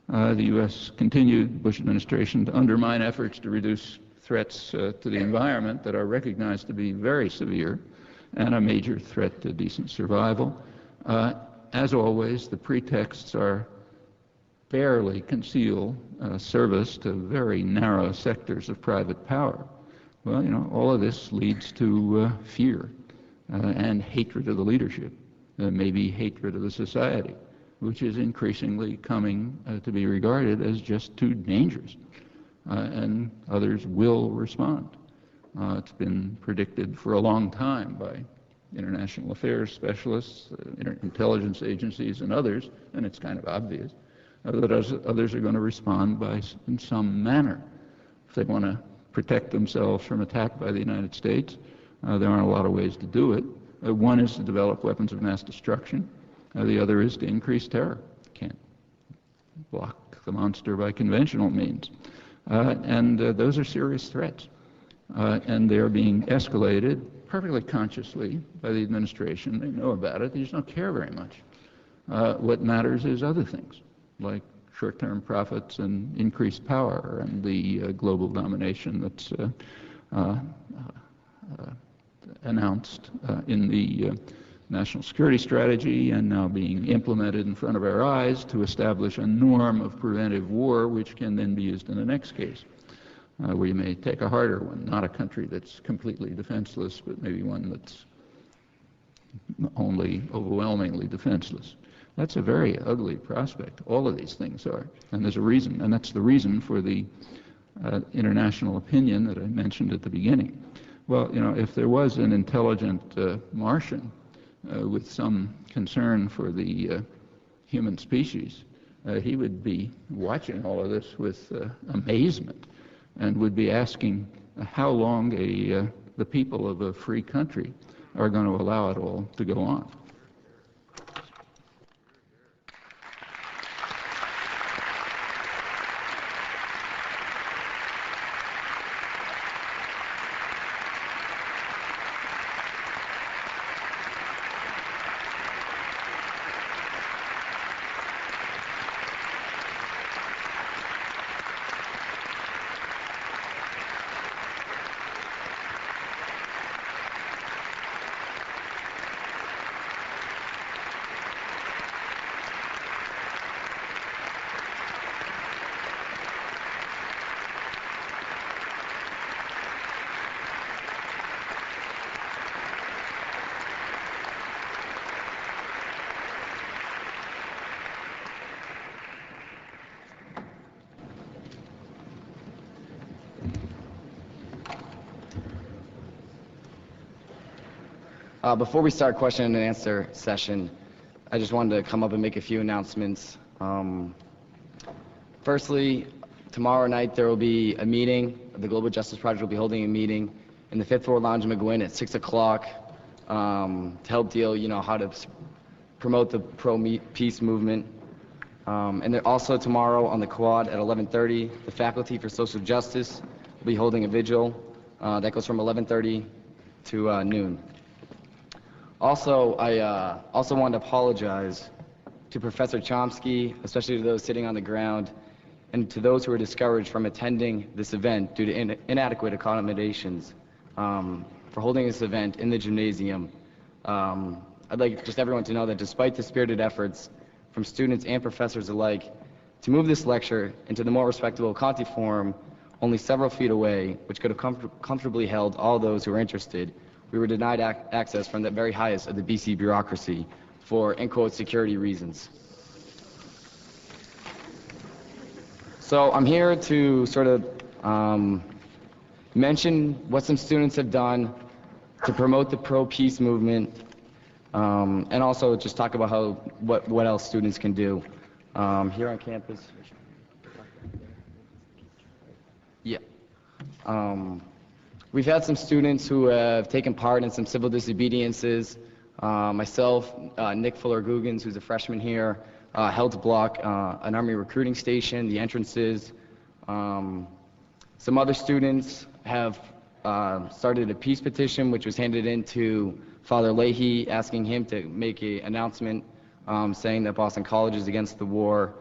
The U.S. continued, Bush administration, to undermine efforts to reduce threats to the environment that are recognized to be very severe and a major threat to decent survival. As always, the pretexts are barely conceal service to very narrow sectors of private power. Well, all of this leads to fear and hatred of the leadership, maybe hatred of the society, which is increasingly coming to be regarded as just too dangerous. And others will respond. It's been predicted for a long time by international affairs specialists, intelligence agencies, and others, and it's kind of obvious that others are going to respond in some manner. If they want to protect themselves from attack by the United States, there aren't a lot of ways to do it. One is to develop weapons of mass destruction. The other is to increase terror. Can't block the monster by conventional means. And those are serious threats. And they're being escalated perfectly consciously by the administration. They know about it. They just don't care very much. What matters is other things, like short-term profits and increased power and the global domination that's announced in the national security strategy and now being implemented in front of our eyes to establish a norm of preventive war, which can then be used in the next case, where you may take a harder one, not a country that's completely defenseless, but maybe one that's only overwhelmingly defenseless. That's a very ugly prospect. All of these things are, and there's a reason, and that's the reason for the international opinion that I mentioned at the beginning. Well, if there was an intelligent Martian with some concern for the human species, he would be watching all of this with amazement and would be asking how long the people of a free country are going to allow it all to go on.
Before we start question and answer session, I just wanted to come up and make a few announcements. Firstly, tomorrow night there will be a meeting. The Global Justice Project will be holding a meeting in the 5th floor lounge in McGuinn at 6 o'clock to help deal, how to promote the pro-peace movement. And then also tomorrow on the quad at 11:30, the Faculty for Social Justice will be holding a vigil. That goes from 11:30 to noon. Also, I also want to apologize to Professor Chomsky, especially to those sitting on the ground, and to those who are discouraged from attending this event due to inadequate accommodations for holding this event in the gymnasium. I'd like just everyone to know that despite the spirited efforts from students and professors alike to move this lecture into the more respectable Conti Forum only several feet away, which could have comfortably held all those who are interested, we were denied access from the very highest of the BC bureaucracy for, in quote, security reasons. So I'm here to sort of mention what some students have done to promote the pro-peace movement, and also just talk about what else students can do here on campus. Yeah. We've had some students who have taken part in some civil disobediences. Myself, Nick Fuller-Guggens, who's a freshman here, helped block an Army recruiting station, the entrances. Some other students have started a peace petition, which was handed in to Father Leahy, asking him to make an announcement saying that Boston College is against the war.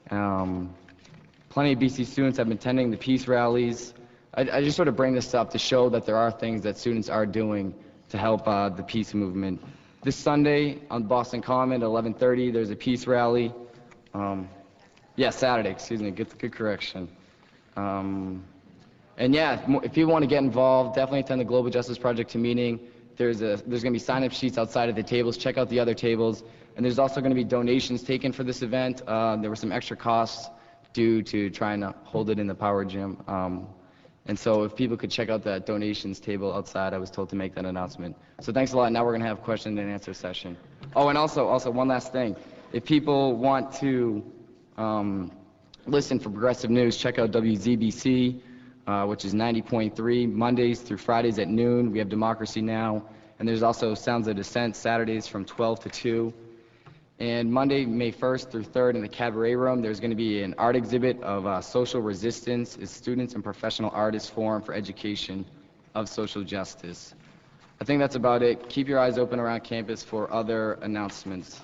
Plenty of BC students have been attending the peace rallies. I just sort of bring this up to show that there are things that students are doing to help the peace movement. This Sunday on Boston Common at 11:30, there's a peace rally. Yeah, Saturday, excuse me, good correction. And yeah, if you want to get involved, definitely attend the Global Justice Project meeting. There's going to be sign-up sheets outside of the tables. Check out the other tables. And there's also going to be donations taken for this event. There were some extra costs due to trying to hold it in the Power Gym. And so if people could check out that donations table outside, I was told to make that announcement. So thanks a lot. Now we're going to have question and answer session. Oh, and also one last thing. If people want to listen for progressive news, check out WZBC, which is 90.3, Mondays through Fridays at noon. We have Democracy Now! And there's also Sounds of Dissent, Saturdays from 12 to 2. And Monday, May 1st through 3rd in the Cabaret Room, there's going to be an art exhibit of social resistance. It's Students and Professional Artists Forum for Education of Social Justice. I think that's about it. Keep your eyes open around campus for other announcements.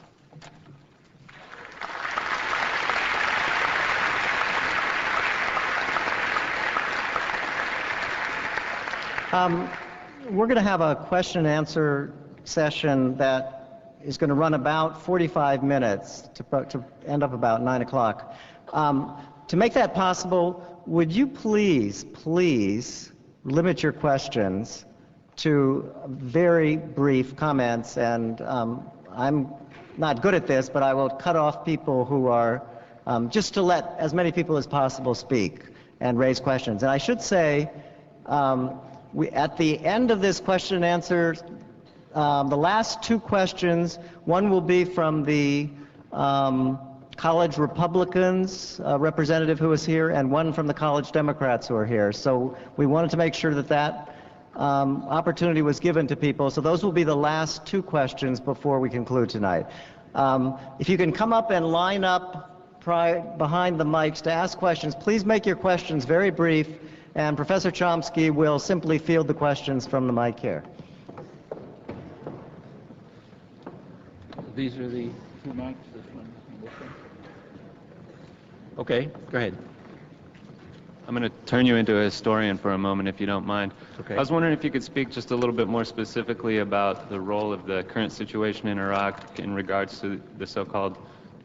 We're going to have a question and answer session that is going to run about 45 minutes to end up about 9 o'clock. To make that possible, would you please limit your questions to very brief comments, and I'm not good at this, but I will cut off people who are, just to let as many people as possible speak and raise questions. And I should say, at the end of this question and answer, the last two questions, one will be from the College Republicans representative who is here, and one from the College Democrats who are here. So we wanted to make sure that opportunity was given to people. So those will be the last two questions before we conclude tonight. If you can come up and line up behind the mics to ask questions, please make your questions very brief, and Professor Chomsky will simply field the questions from the mic here.
These are the two mics, this one and this one. Okay, go ahead.
I'm going to turn you into a historian for a moment, if you don't mind.
Okay.
I was wondering if you could speak just a little bit more specifically about the role of the current situation in Iraq in regards to the so-called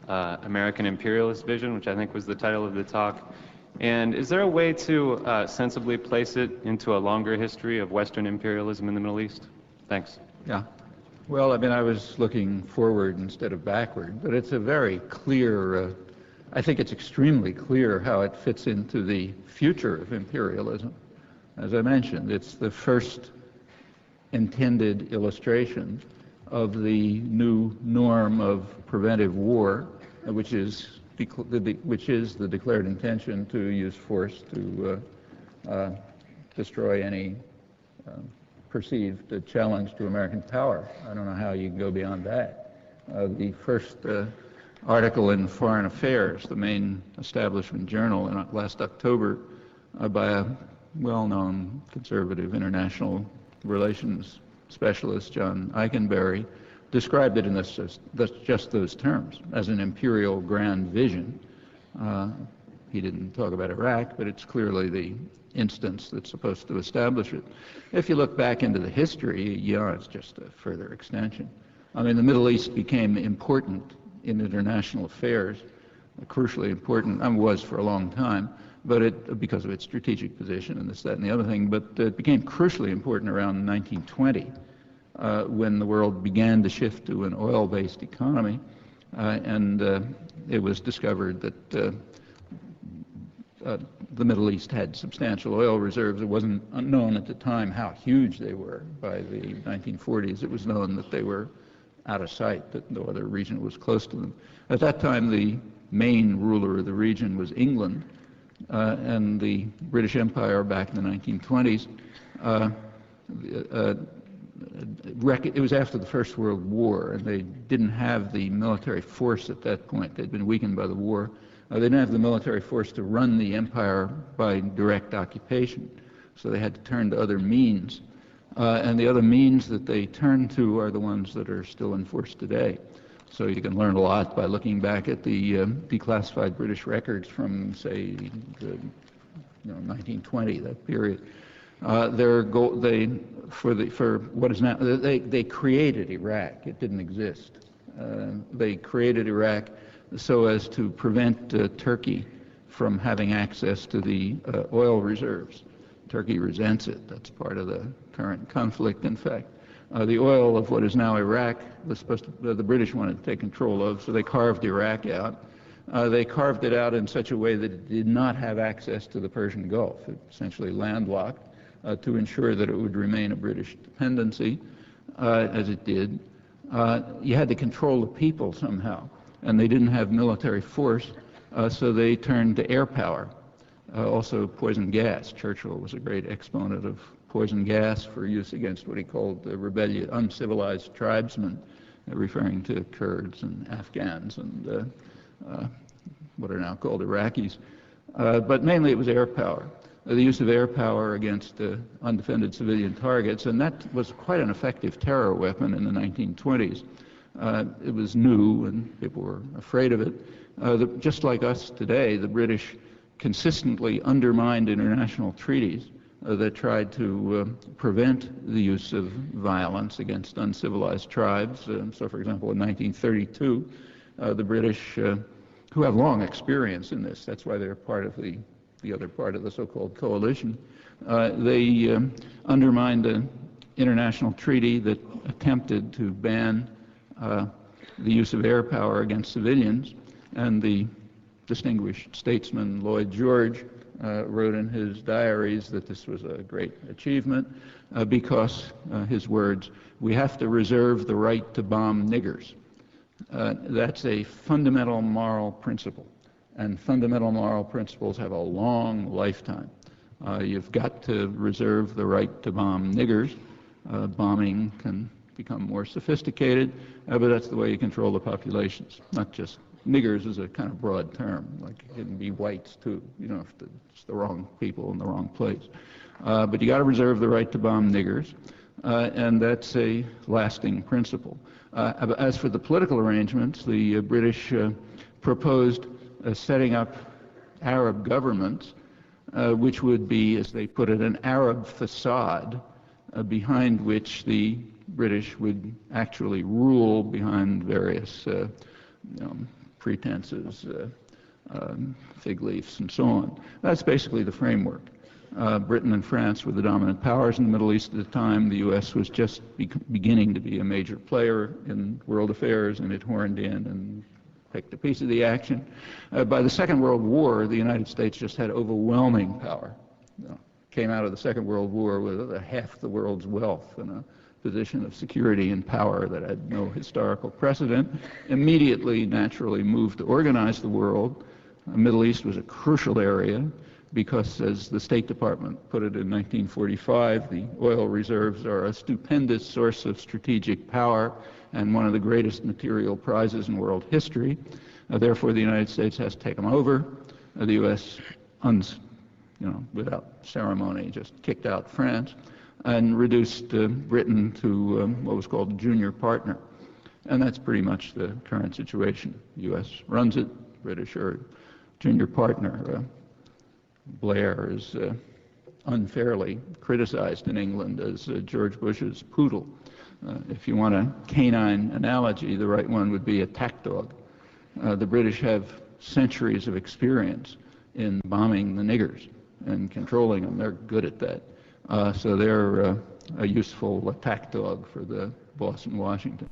American imperialist vision, which I think was the title of the talk. And is there a way to sensibly place it into a longer history of Western imperialism in the Middle East? Thanks.
Yeah. Well, I mean, I was looking forward instead of backward, but it's a very clear, I think it's extremely clear how it fits into the future of imperialism. As I mentioned, it's the first intended illustration of the new norm of preventive war, which is the declared intention to use force to destroy any perceived challenge to American power. I don't know how you can go beyond that. The first article in Foreign Affairs, the main establishment journal, last October, by a well-known conservative international relations specialist, John Eickenberry, described it in just those terms, as an imperial grand vision. He didn't talk about Iraq, but it's clearly the instance that's supposed to establish it. If you look back into the history, yeah, it's just a further extension. I mean, the Middle East became important in international affairs, crucially important, was for a long time, but because of its strategic position and this, that, and the other thing, but it became crucially important around 1920 when the world began to shift to an oil-based economy, and it was discovered that the Middle East had substantial oil reserves. It wasn't known at the time how huge they were. By the 1940s, it was known that they were out of sight, that no other region was close to them. At that time, the main ruler of the region was England, and the British Empire back in the 1920s. It was after the First World War, and they didn't have the military force at that point. They'd been weakened by the war. They didn't have the military force to run the empire by direct occupation, so they had to turn to other means. And the other means that they turned to are the ones that are still in force today. So you can learn a lot by looking back at the declassified British records from, say, 1920, that period. They created Iraq. It didn't exist. They created Iraq so as to prevent Turkey from having access to the oil reserves. Turkey resents it. That's part of the current conflict, in fact. The oil of what is now Iraq was the British wanted to take control of, so they carved Iraq out. They carved it out in such a way that it did not have access to the Persian Gulf. It essentially landlocked to ensure that it would remain a British dependency, as it did. You had to control the people somehow, and they didn't have military force, so they turned to air power. Also poison gas. Churchill was a great exponent of poison gas for use against what he called the rebellious, uncivilized tribesmen, referring to Kurds and Afghans and what are now called Iraqis. But mainly it was air power. The use of air power against undefended civilian targets, and that was quite an effective terror weapon in the 1920s. It was new and people were afraid of it. Just like us today, the British consistently undermined international treaties that tried to prevent the use of violence against uncivilized tribes. So, for example, in 1932, the British, who have long experience in this, that's why they're part of the other part of the so-called coalition, they undermined an international treaty that attempted to ban the use of air power against civilians, and the distinguished statesman Lloyd George wrote in his diaries that this was a great achievement because, his words, "we have to reserve the right to bomb niggers." That's a fundamental moral principle, and fundamental moral principles have a long lifetime. You've got to reserve the right to bomb niggers. Bombing can become more sophisticated, but that's the way you control the populations, not just niggers is a kind of broad term, like it can be whites too, if it's the wrong people in the wrong place. But you got to reserve the right to bomb niggers, and that's a lasting principle. As for the political arrangements, the British proposed setting up Arab governments, which would be, as they put it, an Arab facade behind which the British would actually rule behind various pretenses, fig leaves, and so on. That's basically the framework. Britain and France were the dominant powers in the Middle East at the time. The U.S. was just beginning to be a major player in world affairs, and it horned in and picked a piece of the action. By the Second World War, the United States just had overwhelming power. Came out of the Second World War with half the world's wealth and a position of security and power that had no historical precedent. Immediately, naturally moved to organize the world. The Middle East was a crucial area because, as the State Department put it in 1945, the oil reserves are a stupendous source of strategic power and one of the greatest material prizes in world history. Therefore, the United States has to take them over. The U.S., without ceremony, just kicked out France and reduced Britain to what was called a junior partner. And that's pretty much the current situation. The U.S. runs it, British are junior partner. Blair is unfairly criticized in England as George Bush's poodle. If you want a canine analogy, the right one would be a tack dog. The British have centuries of experience in bombing the niggers and controlling them. They're good at that. So they're a useful attack dog for the boss in Washington.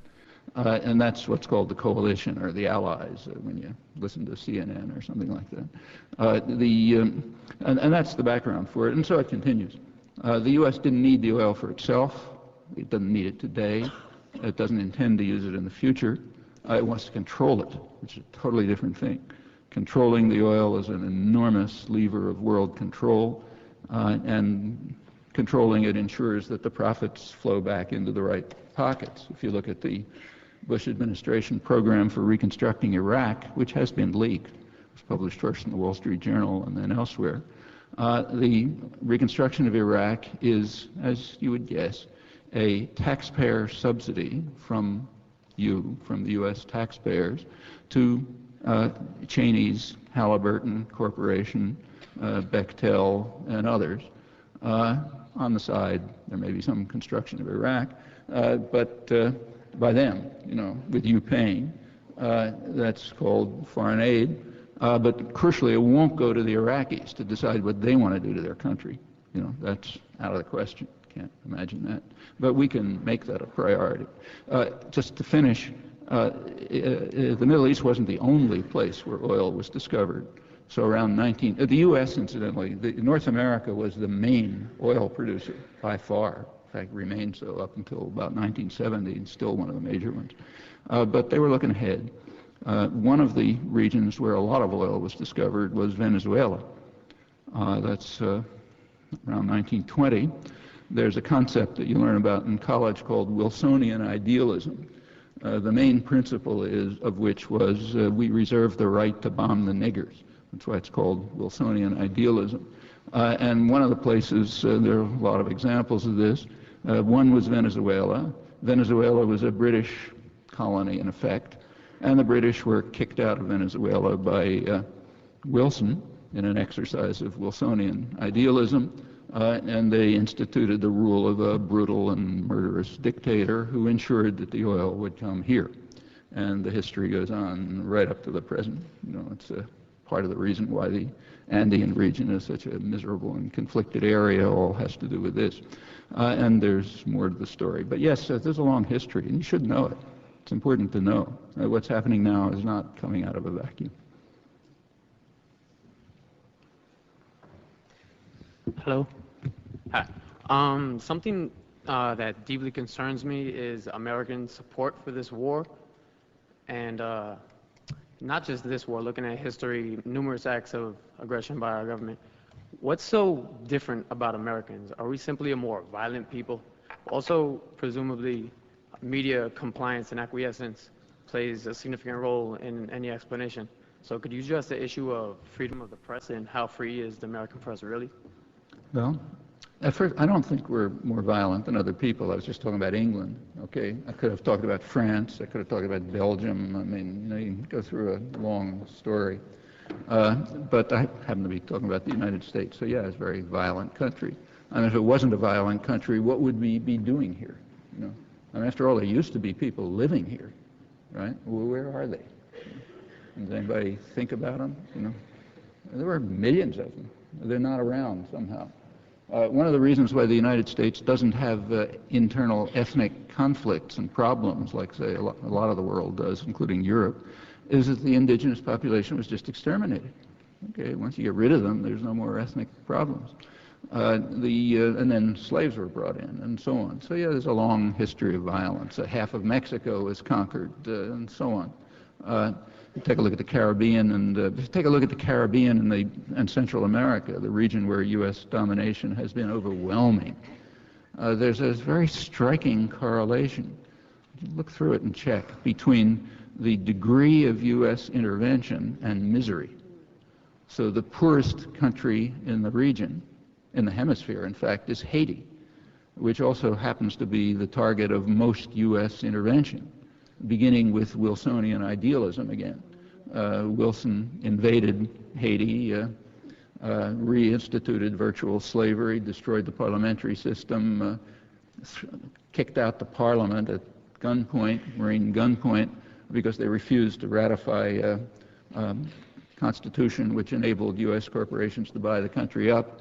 And that's what's called the coalition or the allies when you listen to CNN or something like that. And that's the background for it, and so it continues. The U.S. didn't need the oil for itself. It doesn't need it today. It doesn't intend to use it in the future. It wants to control it, which is a totally different thing. Controlling the oil is an enormous lever of world control, and controlling it ensures that the profits flow back into the right pockets. If you look at the Bush administration program for reconstructing Iraq, which has been leaked, it was published first in the Wall Street Journal and then elsewhere, the reconstruction of Iraq is, as you would guess, a taxpayer subsidy from the U.S. taxpayers, to Cheney's Halliburton Corporation, Bechtel, and others. On the side, there may be some construction of Iraq, but by them, with you paying. That's called foreign aid. But crucially, it won't go to the Iraqis to decide what they want to do to their country. That's out of the question. Can't imagine that. But we can make that a priority. Just to finish, the Middle East wasn't the only place where oil was discovered. So around the U.S., incidentally, North America was the main oil producer by far. In fact, remained so up until about 1970, and still one of the major ones. But they were looking ahead. One of the regions where a lot of oil was discovered was Venezuela. That's around 1920. There's a concept that you learn about in college called Wilsonian idealism. The main principle of which was we reserve the right to bomb the niggers. That's why it's called Wilsonian idealism. And one of the places, there are a lot of examples of this. One was Venezuela. Venezuela was a British colony, in effect, and the British were kicked out of Venezuela by Wilson in an exercise of Wilsonian idealism. And they instituted the rule of a brutal and murderous dictator who ensured that the oil would come here. And the history goes on right up to the present. It's a part of the reason why the Andean region is such a miserable and conflicted area. All has to do with this. And there's more to the story. But yes, there's a long history, and you should know it. It's important to know. What's happening now is not coming out of a vacuum.
Hello. Hi. Something that deeply concerns me is American support for this war, and not just this war, looking at history, numerous acts of aggression by our government. What's so different about Americans? Are we simply a more violent people? Also, presumably, media compliance and acquiescence plays a significant role in any explanation. So could you address the issue of freedom of the press and how free is the American press really?
Well, at first, I don't think we're more violent than other people. I was just talking about England, okay? I could have talked about France. I could have talked about Belgium. I mean, you can go through a long story. But I happen to be talking about the United States. So, yeah, it's a very violent country. I mean, if it wasn't a violent country, what would we be doing here? I mean, after all, there used to be people living here, right? Well, where are they? Does anybody think about them? There were millions of them. They're not around somehow. One of the reasons why the United States doesn't have internal ethnic conflicts and problems like, say, a lot of the world does, including Europe, is that the indigenous population was just exterminated. Okay, once you get rid of them, there's no more ethnic problems. And then slaves were brought in, and so on. So yeah, there's a long history of violence. Half of Mexico was conquered, and so on. Take a look at the Caribbean, and take a look at the Caribbean and Central America, the region where U.S. domination has been overwhelming. There's a very striking correlation. Look through it and check between the degree of U.S. intervention and misery. So the poorest country in the region, in the hemisphere, in fact, is Haiti, which also happens to be the target of most U.S. intervention, beginning with Wilsonian idealism again. Wilson invaded Haiti, reinstituted virtual slavery, destroyed the parliamentary system, kicked out the parliament at gunpoint, Marine gunpoint, because they refused to ratify a constitution which enabled U.S. corporations to buy the country up.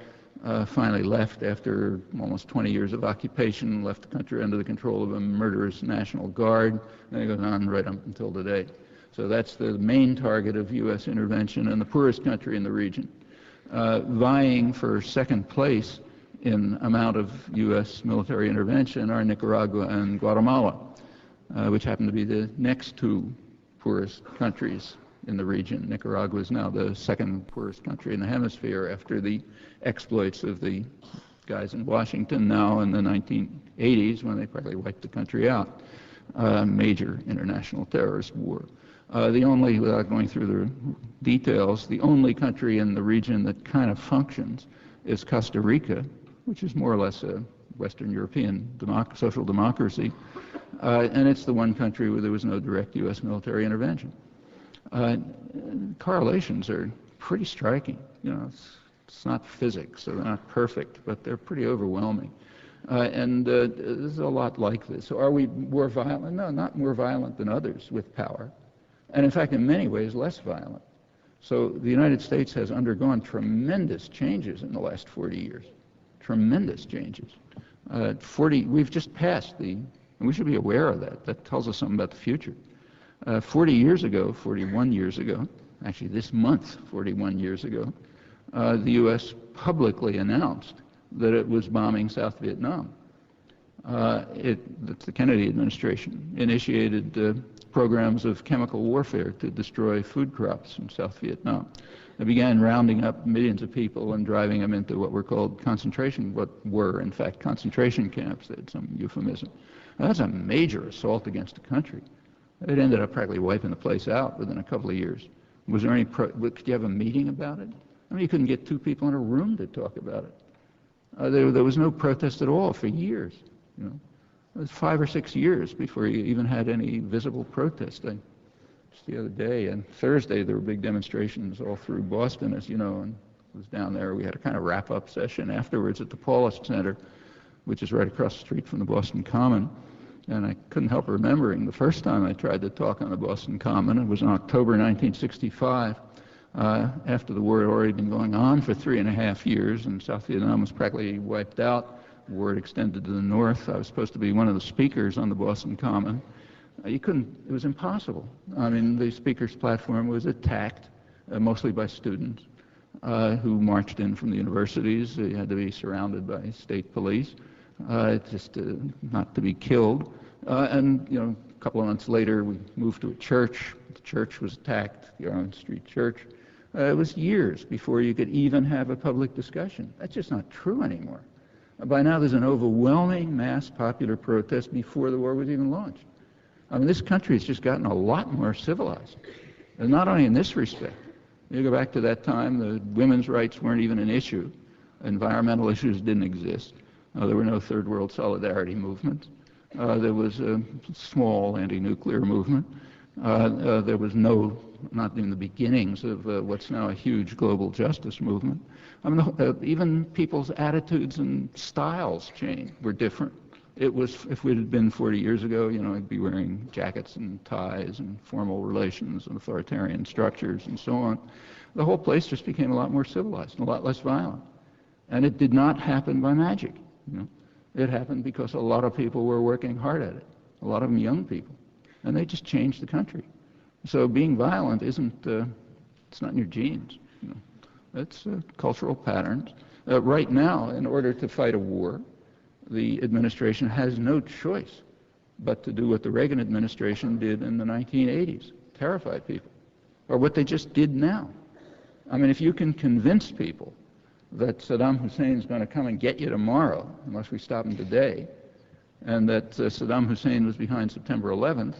finally left after almost 20 years of occupation, left the country under the control of a murderous National Guard, and it goes on right up until today. So that's the main target of U.S. intervention and the poorest country in the region. Vying for second place in amount of U.S. military intervention are Nicaragua and Guatemala, which happen to be the next two poorest countries in the region. Nicaragua is now the second poorest country in the hemisphere after the exploits of the guys in Washington now in the 1980s when they practically wiped the country out. Major international terrorist war. The only, without going through the details, the only country in the region that kind of functions is Costa Rica, which is more or less a Western European social democracy, and it's the one country where there was no direct U.S. military intervention. Correlations are pretty striking. You know, it's not physics, so they're not perfect, but they're pretty overwhelming. There's a lot like this. So are we more violent? No, not more violent than others with power. And in fact, in many ways, less violent. So the United States has undergone tremendous changes in the last 40 years. Tremendous changes. We've just passed and we should be aware of that. That tells us something about the future. 41 years ago, actually this month, 41 years ago, the U.S. publicly announced that it was bombing South Vietnam. The Kennedy administration initiated programs of chemical warfare to destroy food crops in South Vietnam. They began rounding up millions of people and driving them into what were in fact concentration camps. They had some euphemism. Now, that's a major assault against the country. It ended up practically wiping the place out within a couple of years. Was there any, could you have a meeting about it? I mean, you couldn't get two people in a room to talk about it. There was no protest at all for years. You know, it was 5 or 6 years before you even had any visible protest. Just the other day, and Thursday, there were big demonstrations all through Boston, as you know, and I was down there. We had a kind of wrap-up session afterwards at the Paulus Center, which is right across the street from the Boston Common. And I couldn't help remembering the first time I tried to talk on the Boston Common. It was in October 1965, after the war had already been going on for 3.5 years, and South Vietnam was practically wiped out. The war had extended to the north. I was supposed to be one of the speakers on the Boston Common. It was impossible. I mean, the speaker's platform was attacked, mostly by students who marched in from the universities. You had to be surrounded by state police, just not to be killed. And, you know, a couple of months later, we moved to a church. The church was attacked, the Arlen Street Church. It was years before you could even have a public discussion. That's just not true anymore. By now, there's an overwhelming mass popular protest before the war was even launched. I mean, this country has just gotten a lot more civilized, and not only in this respect. You go back to that time, the women's rights weren't even an issue. Environmental issues didn't exist. There were no third world solidarity movements. There was a small anti-nuclear movement. There was not in the beginnings of what's now a huge global justice movement. I mean, even people's attitudes and styles were different. It was, if it had been 40 years ago, you know, I'd be wearing jackets and ties and formal relations and authoritarian structures and so on. The whole place just became a lot more civilized and a lot less violent. And it did not happen by magic. You know, it happened because a lot of people were working hard at it. A lot of them young people, and they just changed the country. So being violent isn't, it's not in your genes. You know, it's cultural patterns. Right now, in order to fight a war, the administration has no choice but to do what the Reagan administration did in the 1980s, terrify people, or what they just did now. I mean, if you can convince people that Saddam Hussein is going to come and get you tomorrow, unless we stop him today, and that Saddam Hussein was behind September 11th,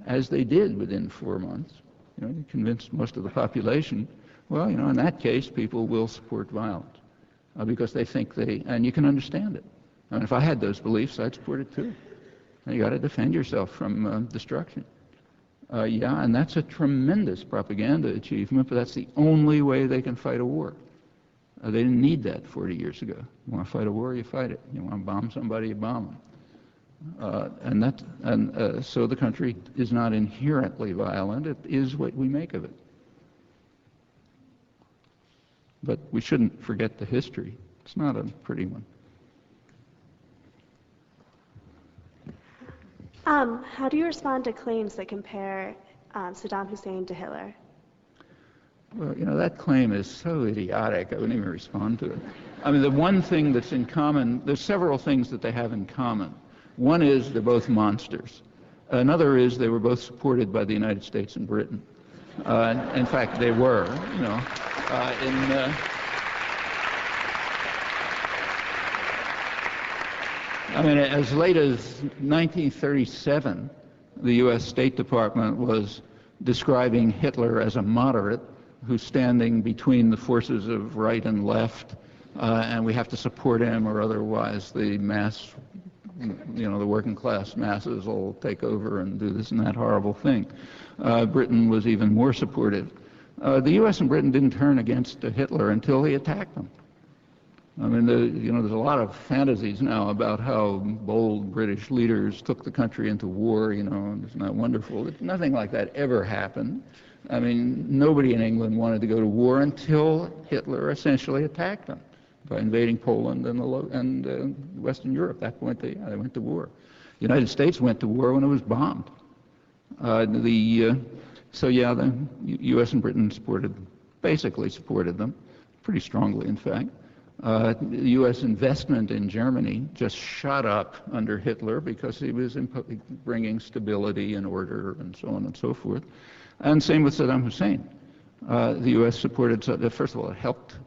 as they did within 4 months, you know, you convinced most of the population, well, you know, in that case, people will support violence because they think and you can understand it. I mean, if I had those beliefs, I'd support it too. And you got to defend yourself from destruction. Yeah, and that's a tremendous propaganda achievement, but that's the only way they can fight a war. They didn't need that 40 years ago. You want to fight a war, you fight it. You want to bomb somebody, you bomb them. So the country is not inherently violent. It is what we make of it. But we shouldn't forget the history. It's not a pretty one.
How do you respond to claims that compare Saddam Hussein to Hitler?
Well, that claim is so idiotic, I wouldn't even respond to it. I mean, the one thing that's in common, there's several things that they have in common. One is they're both monsters. Another is they were both supported by the United States and Britain. In fact, they were, as late as 1937, the U.S. State Department was describing Hitler as a moderate who's standing between the forces of right and left, and we have to support him or otherwise the mass, the working class masses will take over and do this and that horrible thing. Britain was even more supportive. The U.S. and Britain didn't turn against Hitler until he attacked them. I mean, there's a lot of fantasies now about how bold British leaders took the country into war, and isn't that wonderful? Nothing like that ever happened. I mean, nobody in England wanted to go to war until Hitler essentially attacked them by invading Poland and Western Europe. At that point, they went to war. The United States went to war when it was bombed. The U.S. and Britain basically supported them, pretty strongly, in fact. The U.S. investment in Germany just shot up under Hitler because he was bringing stability and order and so on and so forth. And same with Saddam Hussein. The U.S. supported, first of all, it helped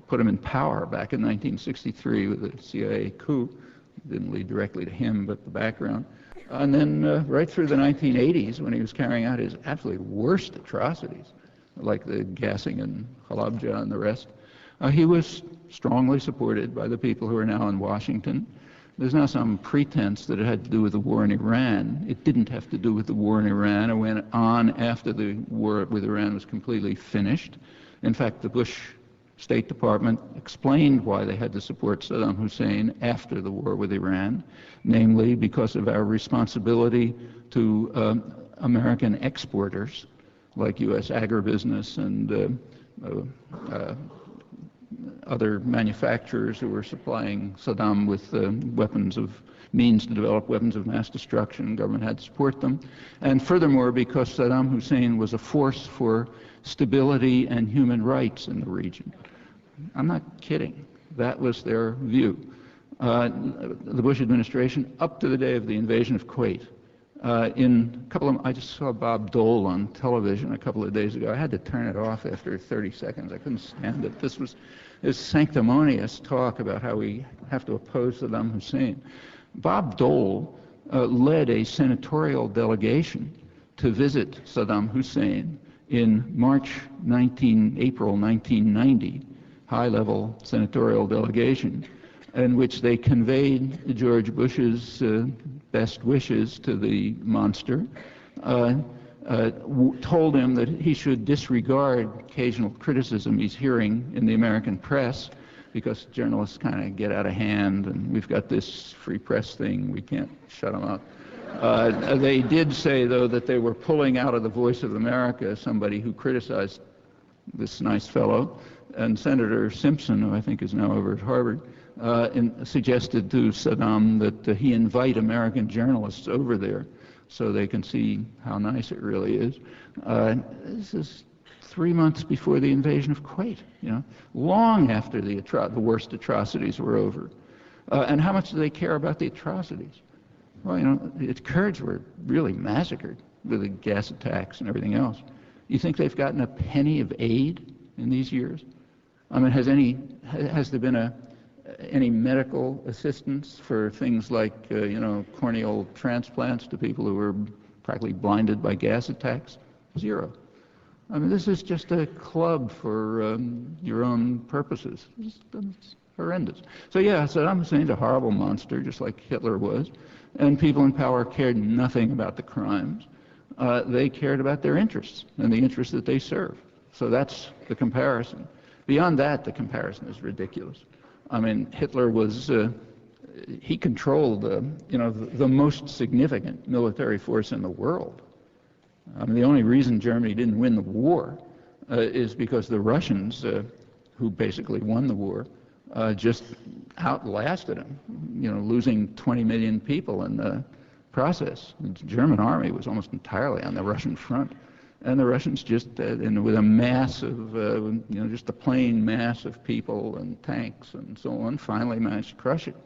put him in power back in 1963 with the CIA coup. It didn't lead directly to him, but the background. And then right through the 1980s, when he was carrying out his absolutely worst atrocities, like the gassing in Halabja and the rest, he was strongly supported by the people who are now in Washington. There's now some pretense that it had to do with the war in Iran. It didn't have to do with the war in Iran. It went on after the war with Iran was completely finished. In fact, the Bush State Department explained why they had to support Saddam Hussein after the war with Iran, namely because of our responsibility to American exporters like U.S. agribusiness and other manufacturers who were supplying Saddam with means to develop weapons of mass destruction. Government had to support them. And furthermore, because Saddam Hussein was a force for stability and human rights in the region. I'm not kidding. That was their view. The Bush administration, up to the day of the invasion of Kuwait, I just saw Bob Dole on television a couple of days ago. I had to turn it off after 30 seconds. I couldn't stand it. This sanctimonious talk about how we have to oppose Saddam Hussein. Bob Dole led a senatorial delegation to visit Saddam Hussein in April 1990, high-level senatorial delegation, in which they conveyed George Bush's best wishes to the monster, told him that he should disregard occasional criticism he's hearing in the American press, because journalists kind of get out of hand, and we've got this free press thing, we can't shut them up. They did say, though, that they were pulling out of the Voice of America somebody who criticized this nice fellow, and Senator Simpson, who I think is now over at Harvard, suggested to Saddam that he invite American journalists over there so they can see how nice it really is. This is 3 months before the invasion of Kuwait, long after the worst atrocities were over. And how much do they care about the atrocities? Well, the Kurds were really massacred with the gas attacks and everything else. You think they've gotten a penny of aid in these years? I mean, has there been any medical assistance for things like, corneal transplants to people who were practically blinded by gas attacks? Zero. I mean, this is just a club for your own purposes. It's horrendous. So yeah, Saddam Hussein's a horrible monster, just like Hitler was, and people in power cared nothing about the crimes. They cared about their interests and the interests that they serve. So that's the comparison. Beyond that, the comparison is ridiculous. I mean, Hitler was, he controlled, the most significant military force in the world. I mean, the only reason Germany didn't win the war is because the Russians, who basically won the war, just outlasted him, losing 20 million people in the process. The German army was almost entirely on the Russian front. And the Russians just, with a mass of, just a plain mass of people and tanks and so on, finally managed to crush it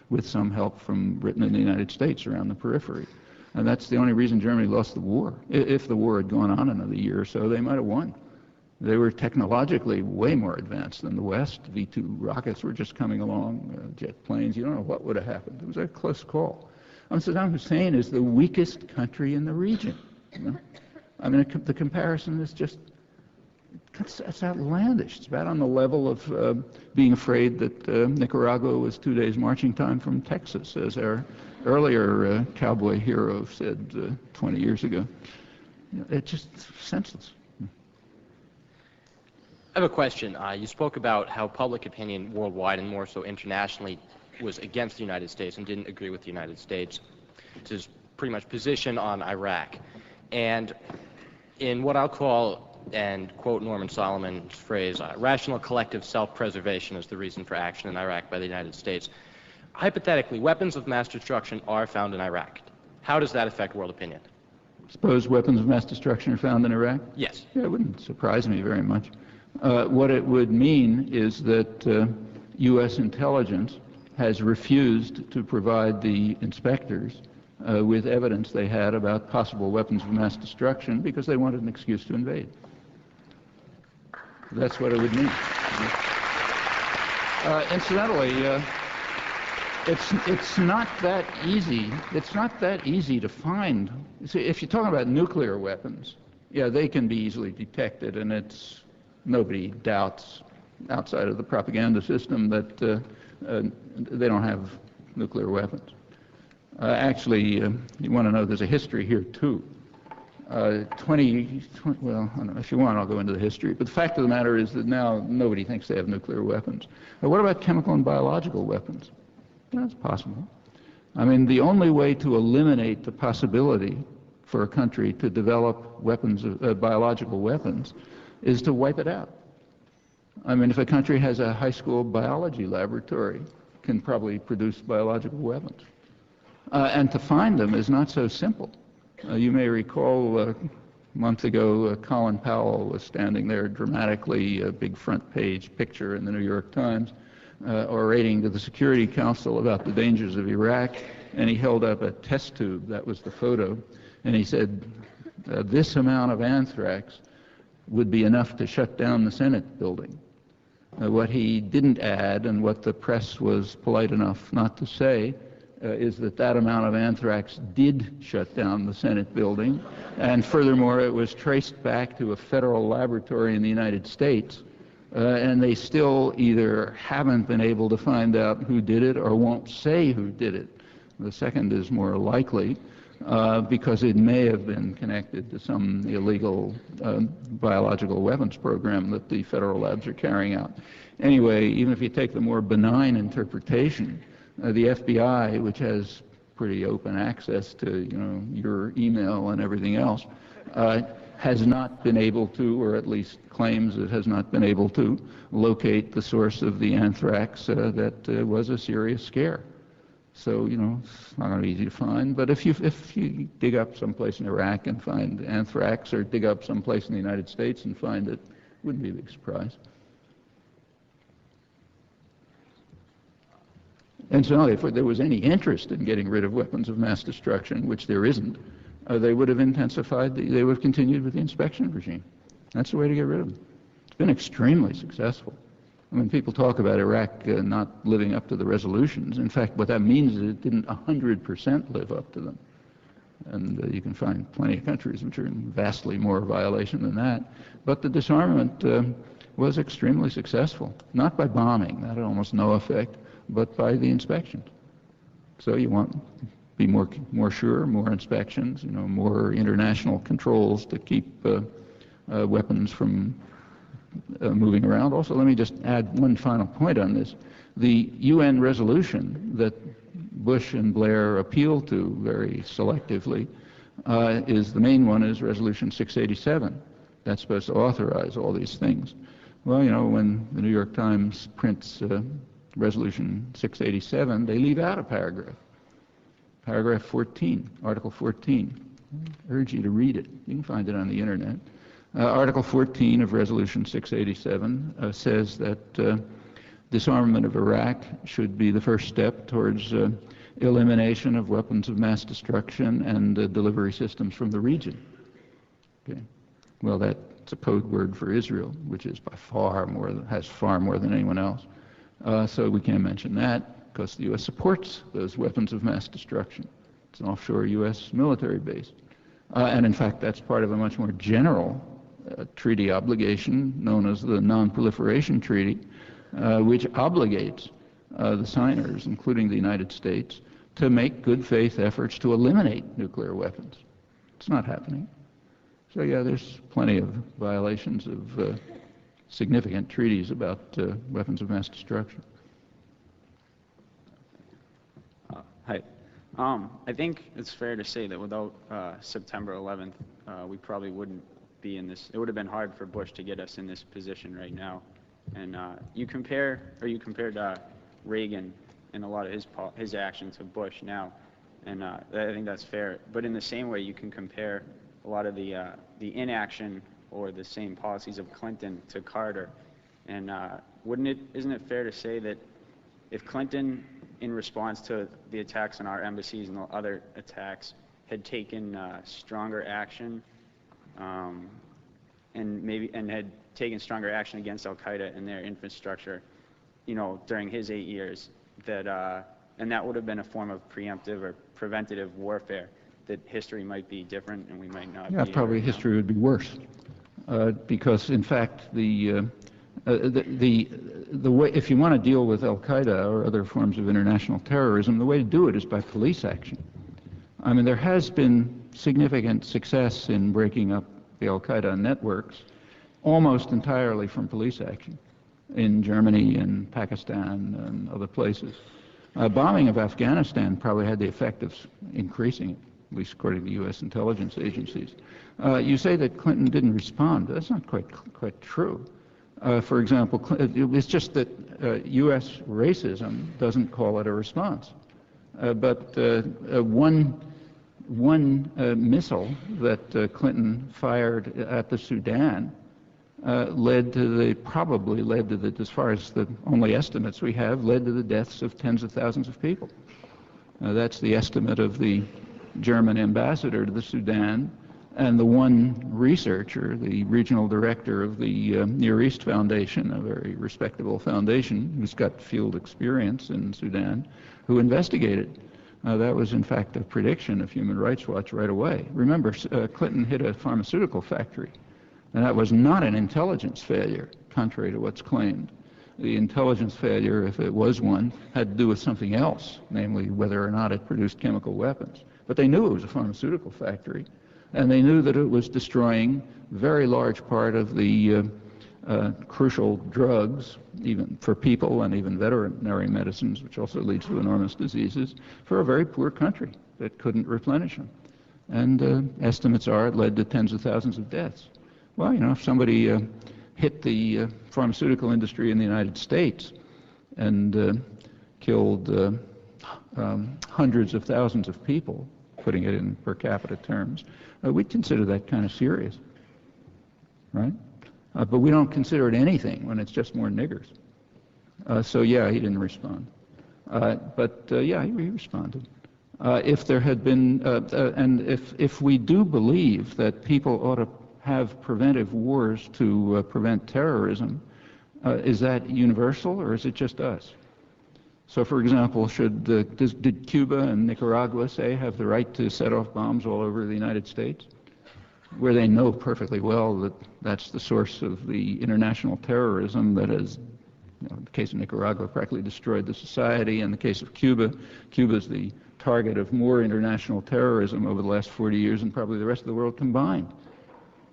with some help from Britain and the United States around the periphery. And that's the only reason Germany lost the war. If the war had gone on another year or so, they might have won. They were technologically way more advanced than the West. V-2 rockets were just coming along, jet planes. You don't know what would have happened. It was a close call. Saddam Hussein is the weakest country in the region. I mean, the comparison is just, it's outlandish. It's about on the level of being afraid that Nicaragua was 2 days marching time from Texas, as our earlier cowboy hero said 20 years ago. It's just senseless.
I have a question. You spoke about how public opinion worldwide and more so internationally was against the United States and didn't agree with the United States. It's his pretty much position on Iraq. And in what I'll call, and quote Norman Solomon's phrase, rational collective self-preservation is the reason for action in Iraq by the United States. Hypothetically, weapons of mass destruction are found in Iraq. How does that affect world opinion?
Suppose weapons of mass destruction are found in Iraq?
Yes.
Yeah, it wouldn't surprise me very much. What it would mean is that U.S. intelligence has refused to provide the inspectors with evidence they had about possible weapons of mass destruction because they wanted an excuse to invade. That's what it would mean. Incidentally, it's not that easy. It's not that easy to find. See, if you're talking about nuclear weapons, yeah, they can be easily detected, and nobody doubts outside of the propaganda system that they don't have nuclear weapons. Actually, you want to know there's a history here too. Well, I don't know, if you want, I'll go into the history. But the fact of the matter is that now nobody thinks they have nuclear weapons. What about chemical and biological weapons? That's possible. I mean, the only way to eliminate the possibility for a country to develop weapons, biological weapons, is to wipe it out. I mean, if a country has a high school biology laboratory, it can probably produce biological weapons. And to find them is not so simple. You may recall a month ago, Colin Powell was standing there dramatically, a big front page picture in the New York Times, orating to the Security Council about the dangers of Iraq, and he held up a test tube, that was the photo, and he said, this amount of anthrax would be enough to shut down the Senate building. What he didn't add, and what the press was polite enough not to say, is that amount of anthrax did shut down the Senate building, and furthermore, it was traced back to a federal laboratory in the United States, and they still either haven't been able to find out who did it or won't say who did it. The second is more likely, because it may have been connected to some illegal biological weapons program that the federal labs are carrying out. Anyway, even if you take the more benign interpretation, the FBI, which has pretty open access to your email and everything else, has not been able to, or at least claims it has not been able to, locate the source of the anthrax that was a serious scare. So, it's not going to be easy to find. But if you dig up someplace in Iraq and find anthrax, or dig up someplace in the United States and find it, wouldn't be a big surprise. Incidentally, if there was any interest in getting rid of weapons of mass destruction, which there isn't, they would have intensified, they would have continued with the inspection regime. That's the way to get rid of them. It's been extremely successful. I mean, people talk about Iraq not living up to the resolutions. In fact, what that means is it didn't 100% live up to them. And you can find plenty of countries which are in vastly more violation than that. But the disarmament was extremely successful, not by bombing, that had almost no effect, but by the inspections. So you want to be more sure, more inspections, more international controls to keep weapons from moving around. Also, let me just add one final point on this. The UN resolution that Bush and Blair appealed to very selectively the main one is Resolution 687. That's supposed to authorize all these things. Well, when the New York Times prints Resolution 687, they leave out a paragraph. Paragraph 14, Article 14. I urge you to read it. You can find it on the internet. Article 14 of Resolution 687 says that disarmament of Iraq should be the first step towards elimination of weapons of mass destruction and delivery systems from the region. Okay. Well, that's a code word for Israel, which is by far more, has far more than anyone else. So we can't mention that because the U.S. supports those weapons of mass destruction. It's an offshore U.S. military base. And in fact, that's part of a much more general treaty obligation known as the Non-proliferation Treaty, which obligates the signers, including the United States, to make good faith efforts to eliminate nuclear weapons. It's not happening. So yeah, there's plenty of violations of significant treaties about weapons of mass destruction.
Hi. I think it's fair to say that without September 11th, we probably wouldn't be in this. It would have been hard for Bush to get us in this position right now. And you compared Reagan and a lot of his action to Bush now, and I think that's fair. But in the same way, you can compare a lot of the inaction or the same policies of Clinton to Carter. And isn't it fair to say that if Clinton, in response to the attacks on our embassies and the other attacks, had taken stronger action, and had taken stronger action against Al Qaeda and their infrastructure, during his 8 years, and that would have been a form of preemptive or preventative warfare, that history might be different and we might not.
Yeah, probably history would be worse, because in fact the way, if you want to deal with Al Qaeda or other forms of international terrorism, the way to do it is by police action. I mean, there has been significant success in breaking up the Al Qaeda networks, almost entirely from police action, in Germany and Pakistan and other places. Bombing of Afghanistan probably had the effect of increasing it, at least according to U.S. intelligence agencies. You say that Clinton didn't respond. That's not quite true. For example, it's just that U.S. racism doesn't call it a response. But one missile that Clinton fired at the Sudan probably led to the, as far as the only estimates we have, led to the deaths of tens of thousands of people. That's the estimate of the German ambassador to the Sudan, and the one researcher, the regional director of the Near East Foundation, a very respectable foundation who's got field experience in Sudan, who investigated. That was in fact a prediction of Human Rights Watch right away. Remember, Clinton hit a pharmaceutical factory, and that was not an intelligence failure, contrary to what's claimed. The intelligence failure, if it was one, had to do with something else, namely whether or not it produced chemical weapons. But they knew it was a pharmaceutical factory, and they knew that it was destroying a very large part of the crucial drugs, even for people, and even veterinary medicines, which also leads to enormous diseases, for a very poor country that couldn't replenish them. And estimates are it led to tens of thousands of deaths. Well, if somebody hit the pharmaceutical industry in the United States and killed hundreds of thousands of people, putting it in per capita terms, we'd consider that kind of serious, right? But we don't consider it anything when it's just more niggers. So yeah, he didn't respond. Yeah, he responded. If there had been, and if we do believe that people ought to have preventive wars to prevent terrorism, is that universal or is it just us? So, for example, did Cuba and Nicaragua, say, have the right to set off bombs all over the United States, where they know perfectly well that that's the source of the international terrorism that has, in the case of Nicaragua, practically destroyed the society. In the case of Cuba, Cuba's the target of more international terrorism over the last 40 years than probably the rest of the world combined.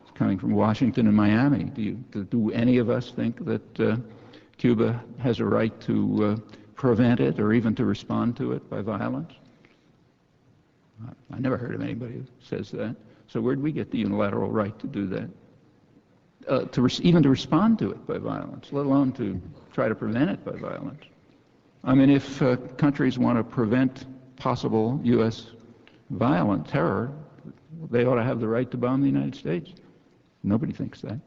It's coming from Washington and Miami. Do any of us think that Cuba has a right to prevent it or even to respond to it by violence? I never heard of anybody who says that. So where do we get the unilateral right to do that? Even to respond to it by violence, let alone to try to prevent it by violence. I mean, if countries want to prevent possible U.S. violent terror, they ought to have the right to bomb the United States. Nobody thinks that.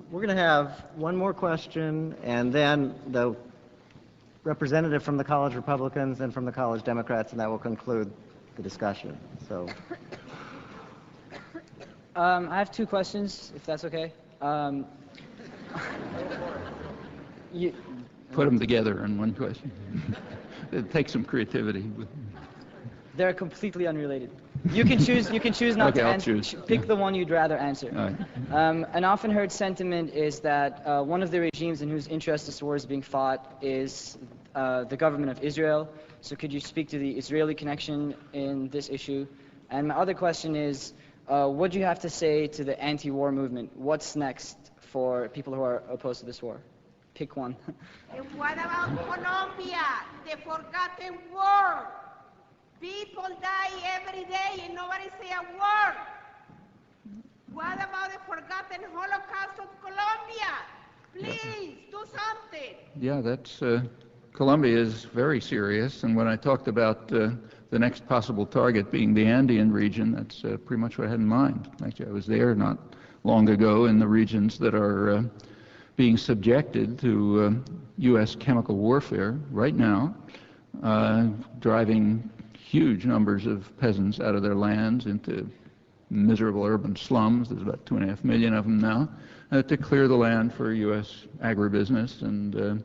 We're going to have one more question, and then the representative from the College Republicans and from the College Democrats, and that will conclude the discussion. So,
I have two questions, if that's okay.
Put them together in one question. It takes some creativity.
They're completely unrelated. You can choose. You can choose not
Okay,
to
I'll
answer.
choose.
Pick the one you'd rather answer.
All right.
An often heard sentiment is that one of the regimes in whose interest this war is being fought is the government of Israel. So could you speak to the Israeli connection in this issue? And my other question is, what do you have to say to the anti-war movement? What's next for people who are opposed to this war? Pick one.
And what about Colombia, the forgotten war? People die every day and nobody say a word. What about the forgotten Holocaust of Colombia? Please, do something.
Yeah, that's Colombia is very serious, and when I talked about the next possible target being the Andean region, that's pretty much what I had in mind. Actually, I was there not long ago in the regions that are being subjected to U.S. chemical warfare right now, driving huge numbers of peasants out of their lands into miserable urban slums. There's about 2.5 million of them now, to clear the land for U.S. agribusiness and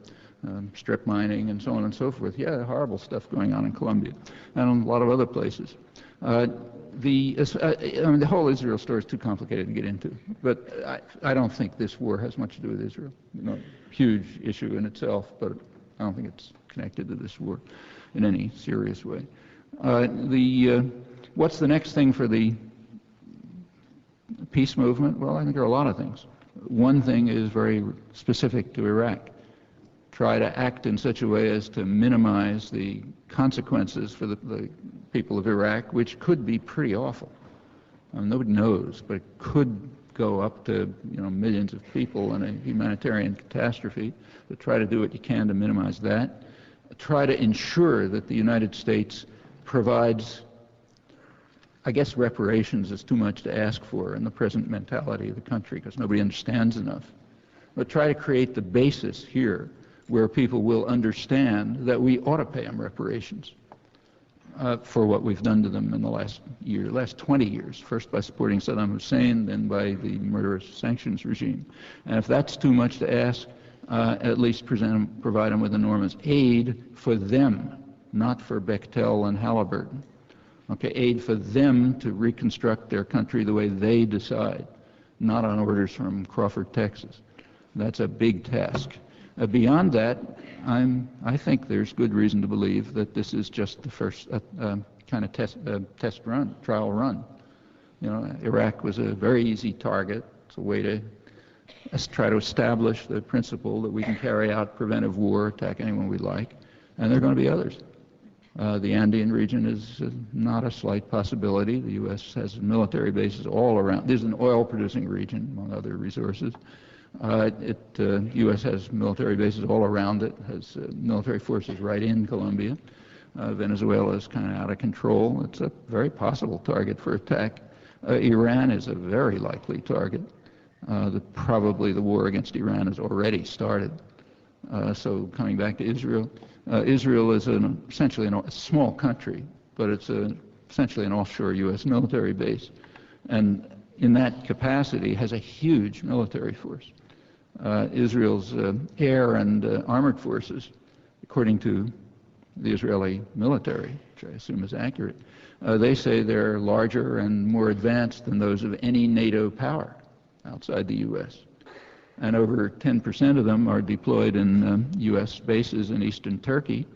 strip mining and so on and so forth. Yeah, horrible stuff going on in Colombia and a lot of other places. The whole Israel story is too complicated to get into, but I don't think this war has much to do with Israel. Huge issue in itself, but I don't think it's connected to this war in any serious way. What's the next thing for the peace movement? Well, I think there are a lot of things. One thing is very specific to Iraq. Try to act in such a way as to minimize the consequences for the people of Iraq, which could be pretty awful. Nobody knows, but it could go up to millions of people in a humanitarian catastrophe. So try to do what you can to minimize that. Try to ensure that the United States provides, I guess reparations is too much to ask for in the present mentality of the country because nobody understands enough. But try to create the basis here where people will understand that we ought to pay them reparations for what we've done to them in the last 20 years, first by supporting Saddam Hussein, then by the murderous sanctions regime. And if that's too much to ask, at least provide them with enormous aid for them, not for Bechtel and Halliburton. Okay, aid for them to reconstruct their country the way they decide, not on orders from Crawford, Texas. That's a big task. Beyond that, I think there's good reason to believe that this is just the first kind of test run, trial run. Iraq was a very easy target. It's a way to try to establish the principle that we can carry out preventive war, attack anyone we like, and there are going to be others. The Andean region is not a slight possibility. The U.S. has military bases all around. This is an oil-producing region, among other resources. The U.S. has military bases all around it, has military forces right in Colombia. Venezuela is kind of out of control. It's a very possible target for attack. Iran is a very likely target. Probably the war against Iran has already started. So coming back to Israel, Israel is essentially a small country, but it's essentially an offshore U.S. military base. And in that capacity has a huge military force. Israel's air and armored forces, according to the Israeli military, which I assume is accurate, they say they're larger and more advanced than those of any NATO power outside the U.S. And over 10% of them are deployed in U.S. bases in eastern Turkey,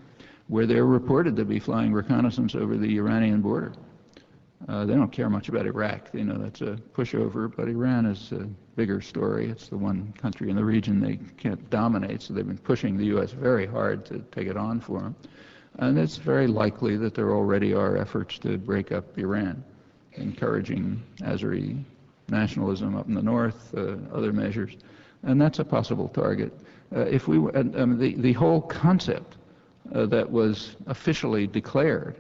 where they're reported to be flying reconnaissance over the Iranian border. They don't care much about Iraq. They know that's a pushover, but Iran is a bigger story. It's the one country in the region they can't dominate, so they've been pushing the U.S. very hard to take it on for them. And it's very likely that there already are efforts to break up Iran, encouraging Azeri nationalism up in the north, other measures. and that's a possible target. If we the whole concept that was officially declared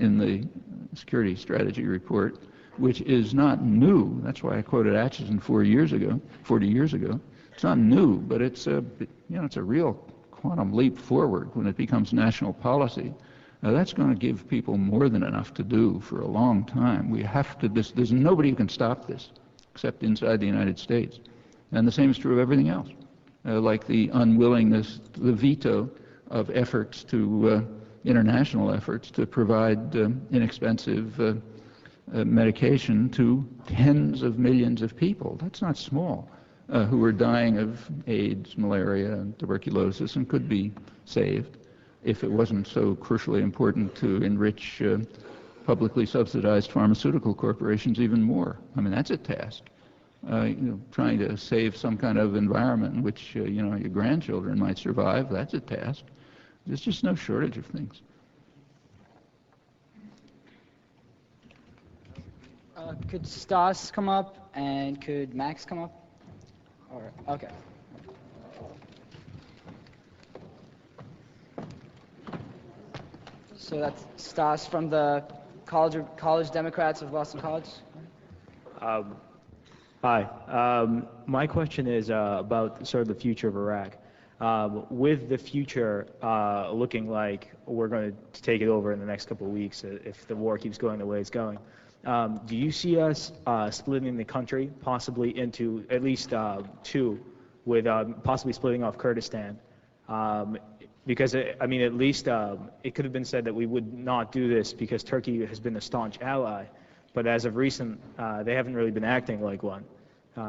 in the Security Strategy Report, which is not new. That's why I quoted Atchison 40 years ago. It's not new, but it's a real quantum leap forward when it becomes national policy. That's going to give people more than enough to do for a long time. We have to. There's nobody who can stop this, except inside the United States, and the same is true of everything else. Like the unwillingness, the veto of efforts to international efforts to provide inexpensive medication to tens of millions of people. That's not small, who are dying of AIDS, malaria, and tuberculosis, and could be saved if it wasn't so crucially important to enrich publicly subsidized pharmaceutical corporations even more. I mean, that's a task. Trying to save some kind of environment in which your grandchildren might survive, that's a task. There's just no shortage of things.
Could Stas come up and could Max come up? Or, okay. So that's Stas from the College Democrats of Boston College.
Hi. My question is about sort of the future of Iraq. With the future looking like we're going to take it over in the next couple of weeks if the war keeps going the way it's going, do you see us splitting the country possibly into at least two, with possibly splitting off Kurdistan? Because, at least it could have been said that we would not do this because Turkey has been a staunch ally, but as of recent, they haven't really been acting like one.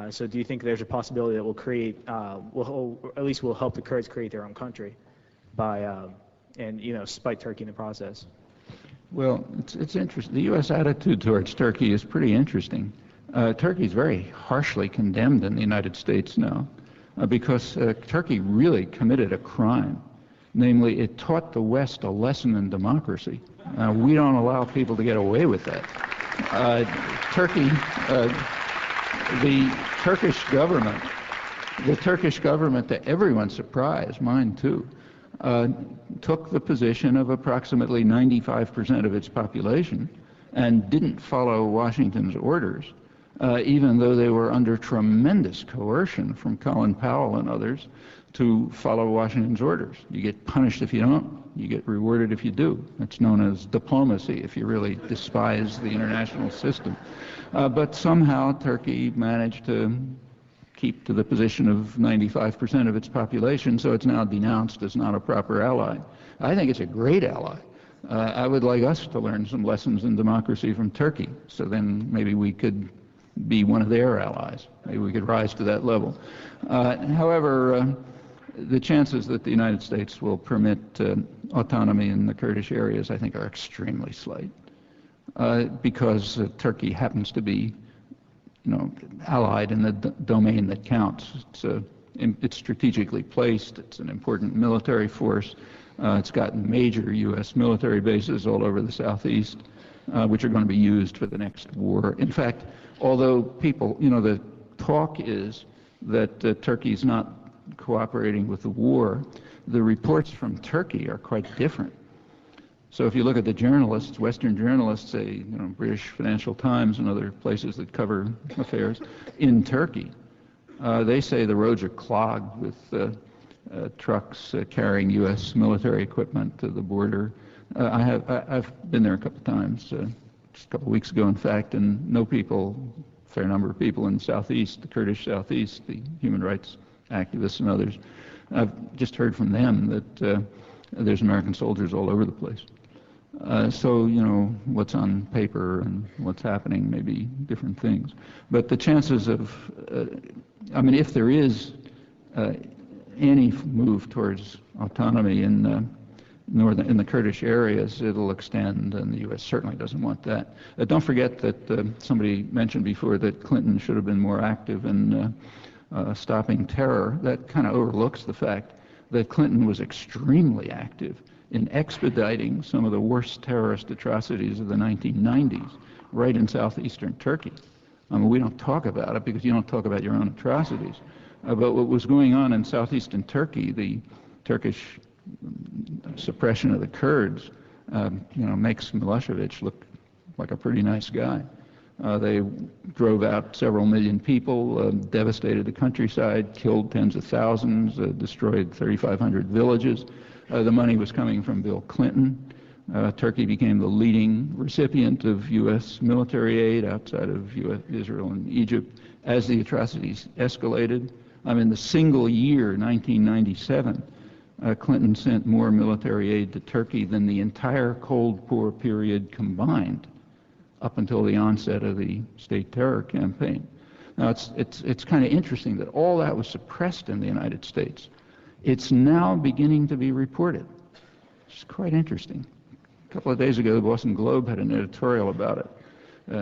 So do you think there's a possibility that we'll create, at least we'll help the Kurds create their own country by, spite Turkey in the process?
Well, it's interesting. The U.S. attitude towards Turkey is pretty interesting. Turkey is very harshly condemned in the United States now because Turkey really committed a crime. Namely, it taught the West a lesson in democracy. We don't allow people to get away with that. The Turkish government, to everyone's surprise, mine too, took the position of approximately 95% of its population and didn't follow Washington's orders, even though they were under tremendous coercion from Colin, Powell, and others to follow Washington's orders. You get punished if you don't, you get rewarded if you do. It's known as diplomacy if you really despise the international system. But somehow Turkey managed to keep to the position of 95% of its population, so it's now denounced as not a proper ally. I think it's a great ally. I would like us to learn some lessons in democracy from Turkey, so then maybe we could be one of their allies. Maybe we could rise to that level. However, the chances that the United States will permit autonomy in the Kurdish areas, I think, are extremely slight, because Turkey happens to be, allied in the domain that counts. It's strategically placed. It's an important military force. It's got major U.S. military bases all over the southeast, which are going to be used for the next war. In fact, although people, the talk is that Turkey's not cooperating with the war, the reports from Turkey are quite different. So if you look at the journalists, Western journalists, say, British Financial Times and other places that cover affairs in Turkey, they say the roads are clogged with trucks carrying U.S. military equipment to the border. I've been there a couple of times, just a couple of weeks ago, in fact, and a fair number of people in the southeast, the Kurdish southeast, the human rights activists and others. I've just heard from them that there's American soldiers all over the place. So, what's on paper and what's happening may be different things. But the chances of, if there is any move towards autonomy in the Kurdish areas, it'll extend, and the U.S. certainly doesn't want that. Don't forget that somebody mentioned before that Clinton should have been more active in stopping terror. That kind of overlooks the fact that Clinton was extremely active in expediting some of the worst terrorist atrocities of the 1990s right in southeastern Turkey. We don't talk about it because you don't talk about your own atrocities. But what was going on in southeastern Turkey, the Turkish suppression of the Kurds, makes Milosevic look like a pretty nice guy. They drove out several million people, devastated the countryside, killed tens of thousands, destroyed 3,500 villages. The money was coming from Bill Clinton. Turkey became the leading recipient of U.S. military aid outside of Israel and Egypt as the atrocities escalated. In the single year, 1997, Clinton sent more military aid to Turkey than the entire Cold War period combined up until the onset of the state terror campaign. Now, it's kind of interesting that all that was suppressed in the United States. It's now beginning to be reported. It's quite interesting. A couple of days ago, the Boston Globe had an editorial about it.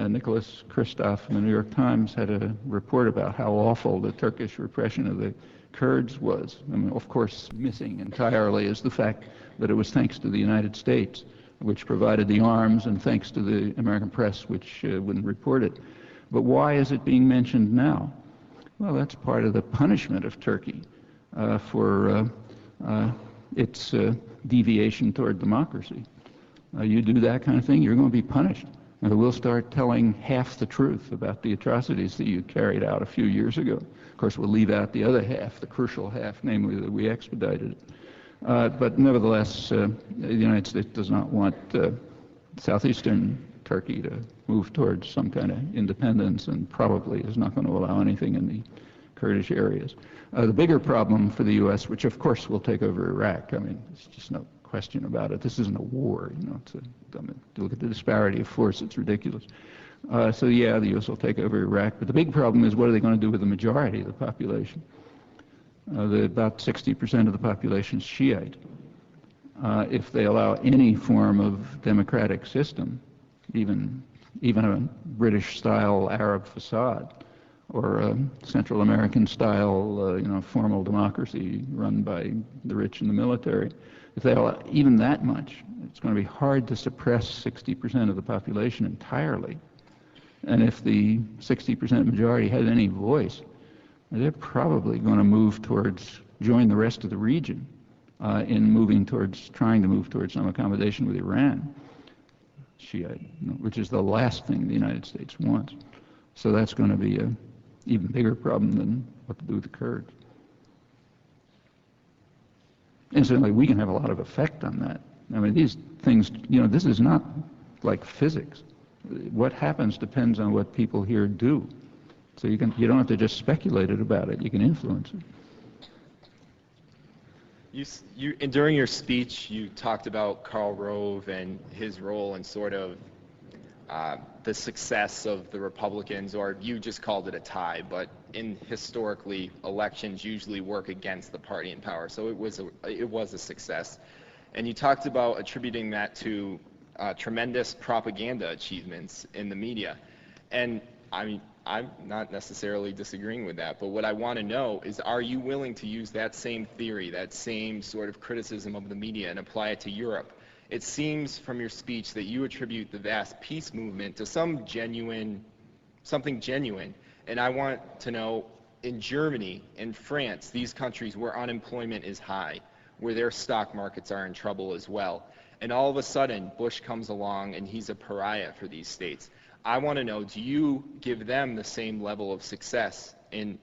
Nicholas Kristof from the New York Times had a report about how awful the Turkish repression of the Kurds was. Of course, missing entirely is the fact that it was thanks to the United States, which provided the arms, and thanks to the American press, which wouldn't report it. But why is it being mentioned now? Well, that's part of the punishment of Turkey for its deviation toward democracy. You do that kind of thing, you're going to be punished. And we'll start telling half the truth about the atrocities that you carried out a few years ago. Of course, we'll leave out the other half, the crucial half, namely that we expedited it. But nevertheless, the United States does not want southeastern Turkey to move towards some kind of independence, and probably is not going to allow anything in the Kurdish areas. The bigger problem for the U.S., which of course will take over Iraq, there's just no question about it. This isn't a war, look at the disparity of force, it's ridiculous. So yeah, the U.S. will take over Iraq, but the big problem is what are they going to do with the majority of the population? About 60% of the population is Shiite. If they allow any form of democratic system, even a British-style Arab facade, or a Central American-style, formal democracy run by the rich and the military, if they allow even that much, it's going to be hard to suppress 60% of the population entirely. And if the 60% majority has any voice, they're probably going to move towards, join the rest of the region in trying to move towards some accommodation with Iran, Shiite, which is the last thing the United States wants. So that's going to be an even bigger problem than what to do with the Kurds. Incidentally, we can have a lot of effect on that. These things, this is not like physics. What happens depends on what people here do. So you don't have to just speculate about it. You can influence it.
During your speech, you talked about Karl Rove and his role in sort of the success of the Republicans, or you just called it a tie, but historically, elections usually work against the party in power, so it was a success. And you talked about attributing that to tremendous propaganda achievements in the media. And I'm not necessarily disagreeing with that, but what I want to know is, are you willing to use that same theory, that same sort of criticism of the media, and apply it to Europe? It seems from your speech that you attribute the vast peace movement to something genuine. And I want to know, in Germany, in France, these countries where unemployment is high, where their stock markets are in trouble as well, and all of a sudden Bush comes along and he's a pariah for these states. I want to know, do you give them the same level of success in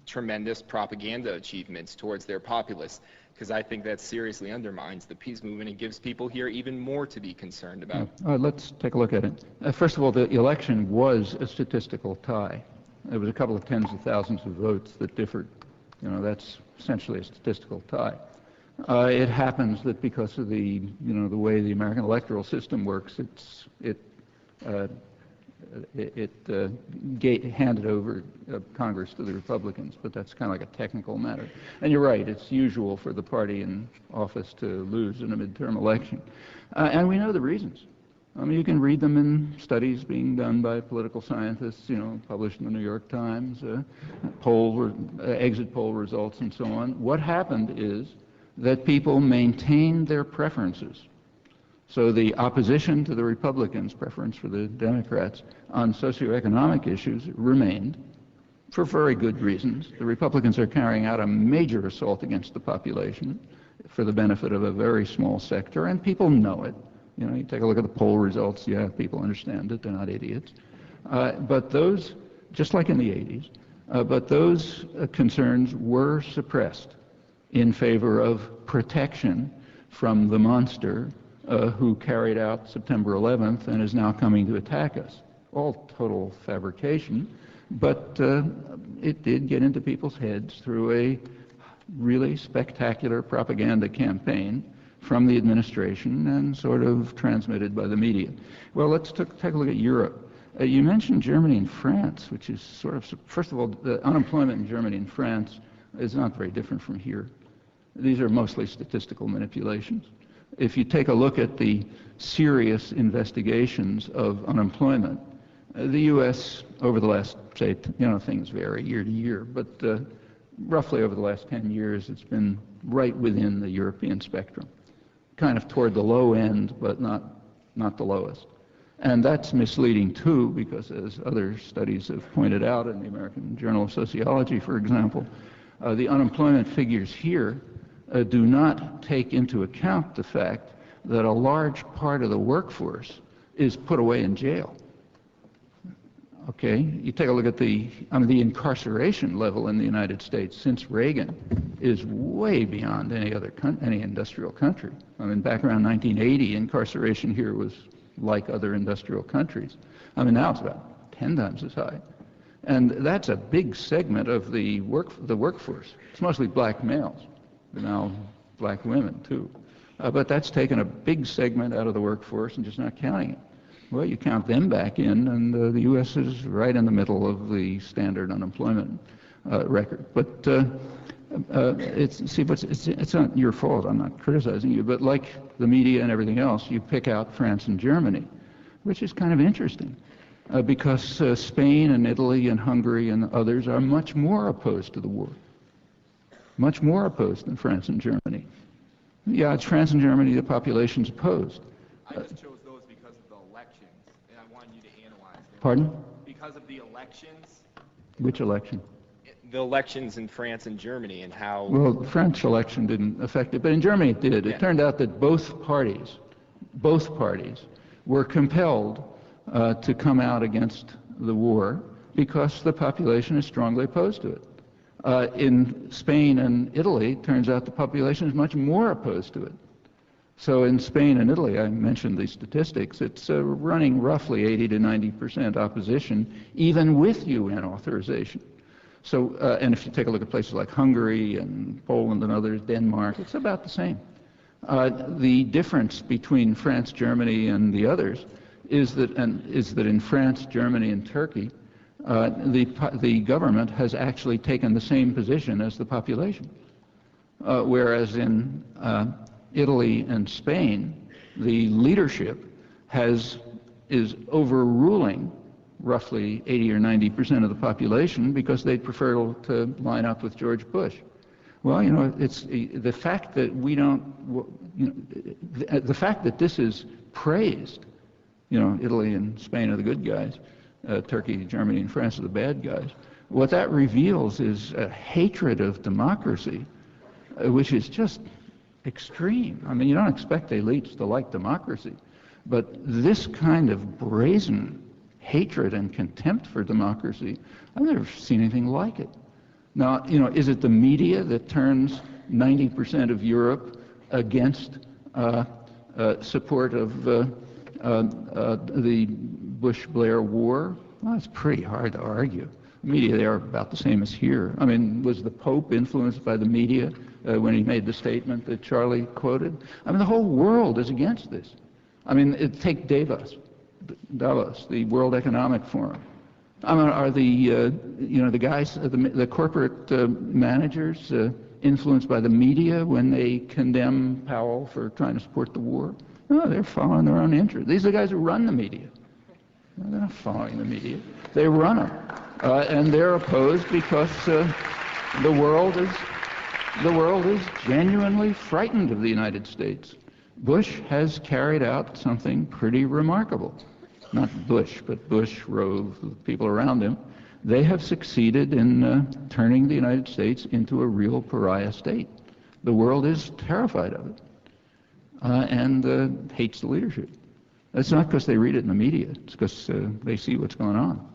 tremendous propaganda achievements towards their populace? Because I think that seriously undermines the peace movement and gives people here even more to be concerned about.
Let's take a look at it. First of all, the election was a statistical tie. There was a couple of tens of thousands of votes that differed. That's essentially a statistical tie. It happens that because of the way the American electoral system works, it handed over Congress to the Republicans, but that's kind of like a technical matter. And you're right, it's usual for the party in office to lose in a midterm election. And we know the reasons. You can read them in studies being done by political scientists, published in the New York Times, exit poll results and so on. What happened is that people maintained their preferences. So the opposition to the Republicans' preference for the Democrats on socioeconomic issues remained, for very good reasons. The Republicans are carrying out a major assault against the population for the benefit of a very small sector, and people know it. You know, you take a look at the poll results, yeah, people understand it, they're not idiots. But those, just like in the 80s, but those concerns were suppressed in favor of protection from the monster who carried out September 11th and is now coming to attack us. All total fabrication, but it did get into people's heads through a really spectacular propaganda campaign from the administration and sort of transmitted by the media. Well, let's take a look at Europe. You mentioned Germany and France, which is sort of, first of all, the unemployment in Germany and France is not very different from here. These are mostly statistical manipulations. If you take a look at the serious investigations of unemployment, the U.S. over the last, say, you know, things vary year to year, but roughly over the last 10 years, it's been right within the European spectrum, kind of toward the low end, but not the lowest. And that's misleading too, because as other studies have pointed out in the American Journal of Sociology, for example, the unemployment figures here do not take into account the fact that a large part of the workforce is put away in jail. Okay, you take a look at the incarceration level in the United States since Reagan is way beyond any industrial country. I mean, back around 1980, incarceration here was like other industrial countries. I mean, now it's about 10 times as high. And that's a big segment of the workforce. It's mostly black males, but now black women too. But that's taken a big segment out of the workforce and just not counting it. Well, you count them back in, and the U.S. is right in the middle of the standard unemployment record. But it's not your fault. I'm not criticizing you. But like the media and everything else, you pick out France and Germany, which is kind of interesting, because Spain and Italy and Hungary and others are much more opposed to the war, much more opposed than France and Germany. Yeah, it's France and Germany. The population's opposed.
I just chose those because of the elections, and I wanted you to analyze them.
Pardon?
Because of the elections.
Which election?
The elections in France and Germany and how...
Well, the French election didn't affect it, but in Germany it did. It turned out that both parties were compelled to come out against the war because the population is strongly opposed to it. In Spain and Italy, it turns out the population is much more opposed to it. So in Spain and Italy, I mentioned the statistics, it's running roughly 80 to 90% opposition, even with UN authorization. So, and if you take a look at places like Hungary and Poland and others, Denmark, it's about the same. The difference between France, Germany, and the others is that in France, Germany, and Turkey, the government has actually taken the same position as the population, whereas in Italy and Spain, the leadership is overruling roughly 80 or 90% of the population because they'd prefer to line up with George Bush. Well, you know, it's the fact that we don't, you know, the fact that this is praised, you know, Italy and Spain are the good guys, Turkey, Germany, and France are the bad guys. What that reveals is a hatred of democracy, which is just extreme. I mean, you don't expect elites to like democracy, but this kind of brazen hatred and contempt for democracy, I've never seen anything like it. Now, you know, is it the media that turns 90% of Europe against support of the Bush-Blair war? Well, it's pretty hard to argue. The media there are about the same as here. I mean, was the Pope influenced by the media when he made the statement that Charlie quoted? I mean, the whole world is against this. I mean, take Davos, the World Economic Forum. I mean, are the you know, the guys, the corporate managers influenced by the media when they condemn Powell for trying to support the war? No, they're following their own interests. These are the guys who run the media. No, they're not following the media. They run them, and they're opposed because the world is genuinely frightened of the United States. Bush has carried out something pretty remarkable. Not Bush, but Bush, Rove, the people around him. they have succeeded in turning the United States into a real pariah state. The world is terrified of it and hates the leadership. It's not because they read it in the media. It's because they see what's going on.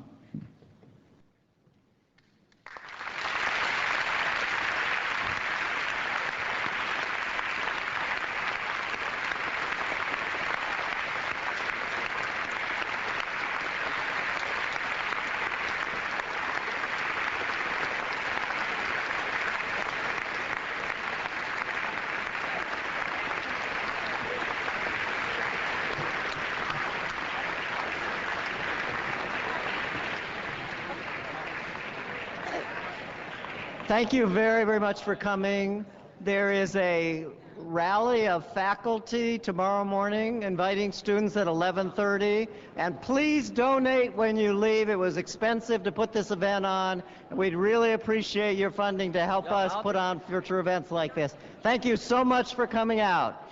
Thank you very, very much for coming. There is a rally of faculty tomorrow morning inviting students at 11:30. And please donate when you leave. It was expensive to put this event on, and we'd really appreciate your funding to help us put on future events like this. Thank you so much for coming out.